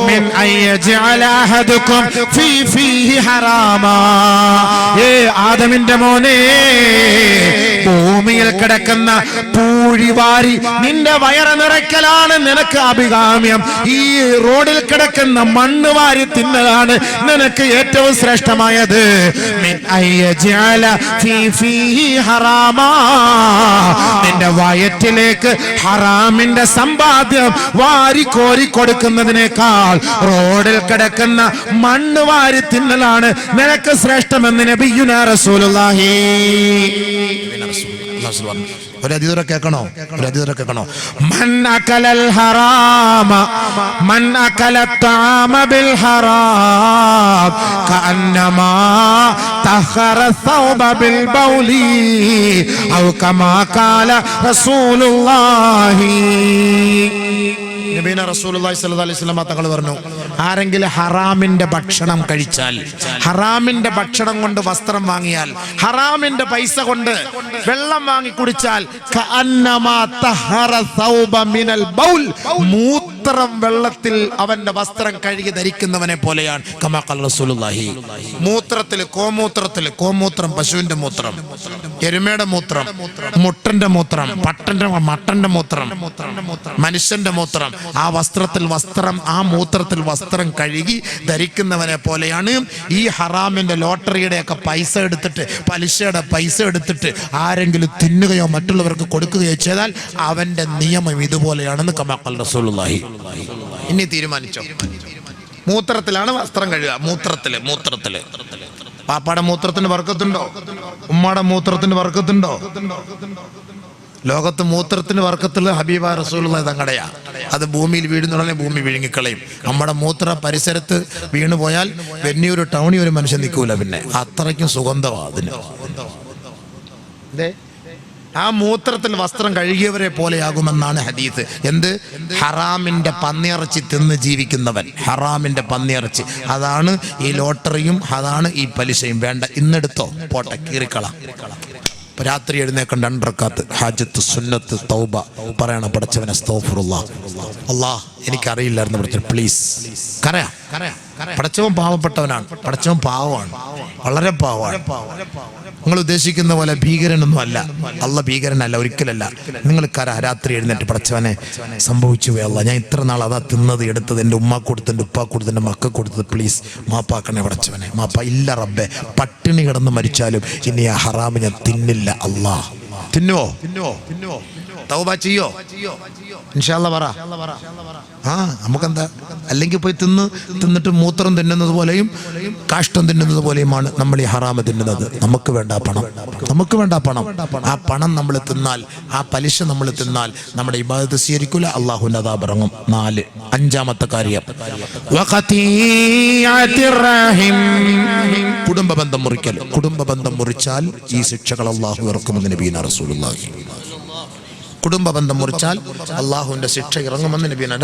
മിൻ അയ്യജഅല അഹദുകും ഫീ ഫീഹി ഹറാമാ. ആദമിന്റെ മോനെ, ഭൂമിയിൽ കിടക്കുന്ന പൂഴി വാരി നിന്റെ വയറ് നിറയ്ക്കലാണ് നിനക്ക് അഭികാമ്യം. ഈ റോഡിൽ കിടക്കുന്ന മണ്ണ് വാരി തിന്നലാണ് നിനക്ക് ഏറ്റവും ശ്രേഷ്ഠമായത്. നിന്റെ വയറ്റിലേക്ക് ഹറാമിന്റെ സമ്പാദ്യം വാരിക്കോരി കൊടുക്കുന്നതിനേക്കാൾ റോഡിൽ കിടക്കുന്ന മണ്ണ് വാരി തിന്നലാണ് നിനക്ക് ശ്രേഷ്ഠമെന്ന് നബിയുനാ റസൂലുള്ളാഹി. ഒരു ഹദീസ് കേൾക്കണോ? മൻ അകലൽ ഹറാമ മൻ അകല തആമ ബിൽ ഹറാം കഅന്നമാ തഖറ സൗബ ബിൽ ബൗലി ഔ കമാ ഖാല റസൂലുള്ളാഹി. നബിയുനാ റസൂലുള്ളാഹി സ്വല്ലല്ലാഹു അലൈഹി വസല്ലം തങ്ങൾ പറഞ്ഞു, ആരെങ്കിലും ഹറാമിന്റെ ഭക്ഷണം കഴിച്ചാൽ, ഹറാമിന്റെ ഭക്ഷണം കൊണ്ട് വസ്ത്രം വാങ്ങിയാൽ, ഹറാമിന്റെ പൈസ കൊണ്ട് വെള്ളം വാങ്ങി കുടിച്ചാൽ, കഅന്നമാ തഹറ സൗബ മിനൽ ബൗൽ, മൂത്രം വെള്ളത്തിൽ അവന്റെ വസ്ത്രം കഴുകി ധരിക്കുന്നവനെ പോലെയാണ്. കമാ ഖാല റസൂലുള്ളാഹി. കോമൂത്രം, പശുവിന്റെ മൂത്രം, എരുമയുടെ മൂത്രം, മുട്ടന്റെ മൂത്രം, മട്ടന്റെ മൂത്രം, മനുഷ്യന്റെ മൂത്രം, ആ മൂത്രത്തിൽ വസ്ത്രം കഴുകി ധരിക്കുന്നവനെ പോലെയാണ്. ഈ ഹറാമിന്റെ ലോട്ടറിയുടെ ഒക്കെ പൈസ എടുത്തിട്ട്, പലിശയുടെ പൈസ എടുത്തിട്ട് ആരെങ്കിലും തിന്നുകയോ മറ്റുള്ളവർക്ക് കൊടുക്കുകയോ ചെയ്താൽ അവന്റെ നിയമം ഇതുപോലെയാണെന്ന് കമാ ഖാല റസൂലുള്ളാഹി. ഇനി തീരുമാനിച്ചോ, മൂത്രത്തിലാണ് വസ്ത്രം കഴുകുക. മൂത്രത്തില് പാപ്പാടെ മൂത്രത്തിന് വർക്കത്തുണ്ടോ? ഉമ്മാടെ മൂത്രത്തിന് വർക്കത്തുണ്ടോ? ലോകത്ത് മൂത്രത്തിന് വർക്കത്തുള്ള ഹബീബ റസൂലുള്ളാഹി തങ്ങളുടെയാ. അത് ഭൂമിയിൽ വീഴുന്നുടനെ ഭൂമി വിഴുങ്ങിക്കളയും. നമ്മുടെ മൂത്ര പരിസരത്ത് വീണുപോയാൽ വെന്നിയൊരു ടൗണിൽ ഒരു മനുഷ്യൻ നിൽക്കൂല, പിന്നെ അത്രയ്ക്കും സുഗന്ധമാണ് അതിന്. ആ മൂത്രത്തിൽ വസ്ത്രം കഴുകിയവരെ പോലെയാകുമെന്നാണ് ഹദീസ്. എന്ത്? ഹറാമിന്റെ പന്നിയിറച്ചി തിന്ന് ജീവിക്കുന്നവൻ, ഹറാമിന്റെ പന്നിയിറച്ചി. അതാണ് ഈ ലോട്ടറിയും, അതാണ് ഈ പലിശയും. വേണ്ട, ഇന്നെടുത്തോ, പോട്ടെ, കീറിക്കള. രാത്രി എഴുന്നേക്കണ്ട 2 റക്അത്ത് ഹാജത്ത് സുന്നത്ത് തൗബ പറയണം. പടച്ചവനെ അസ്തഗ്ഫിറുല്ലാഹ്, അല്ലാഹ് എനിക്കറിയില്ലായിരുന്നു പഠിച്ച, പ്ലീസ് കരയാ. പടച്ചവൻ പാവപ്പെട്ടവനാണ്, പടച്ചവൻ പാവമാണ്, വളരെ പാവമാണ്. നിങ്ങൾ ഉദ്ദേശിക്കുന്ന പോലെ ഭീകരനൊന്നും അല്ല. അല്ല ഭീകരനല്ല, ഒരിക്കലല്ല. നിങ്ങൾ രാത്രി എഴുന്നേറ്റ് പടച്ചവനെ സംഭവിച്ചു പോയല്ല, ഞാൻ ഇത്ര നാൾ അതാ തിന്നത് എടുത്തത്, എൻ്റെ ഉമ്മ കൊടുത്ത്, എൻ്റെ ഉപ്പ കൊടുത്ത്, എൻ്റെ മക്ക കൊടുത്തത്, പ്ലീസ് മാപ്പാക്കണേ പടച്ചവനെ, മാപ്പ. ഇല്ല റബ്ബേ, പട്ടിണി കിടന്ന് മരിച്ചാലും ഇനി ആ ഹറാമ് ഞാൻ തിന്നില്ല. അല്ലാ, തിന്നുവോ? തൗബ ചെയ്യോ? ഇൻഷാ അല്ലാഹ് പറ. നമുക്കെന്താ? അല്ലെങ്കിൽ പോയി തിന്നിട്ട് മൂത്രം തിന്നുന്നത് പോലെയും കാഷ്ടം തിന്നുന്നത് പോലെയുമാണ് നമ്മൾ ഈ ഹറാമ് തിന്നുന്നത്. നമുക്ക് വേണ്ട പണം. ആ പണം നമ്മൾ തിന്നാൽ, ആ പലിശ നമ്മൾ തിന്നാൽ നമ്മുടെ ഇബാദത്ത് സ്വീകരിക്കൂല, അല്ലാഹുവിന്റെ അദാബ് ഇറങ്ങും. 4 5-ാമത്തെ കാര്യം, കുടുംബബന്ധം മുറിക്കൽ. കുടുംബബന്ധം മുറിച്ചാൽ ഈ ശിക്ഷകൾ അല്ലാഹു ഇറക്കുമെന്ന് നബിയുനാ റസൂലുള്ളാഹി. കുടുംബബന്ധം മുറിച്ചാൽ അല്ലാഹുവിന്റെ ശിക്ഷ ഇറങ്ങുമെന്ന് നബിയുനാ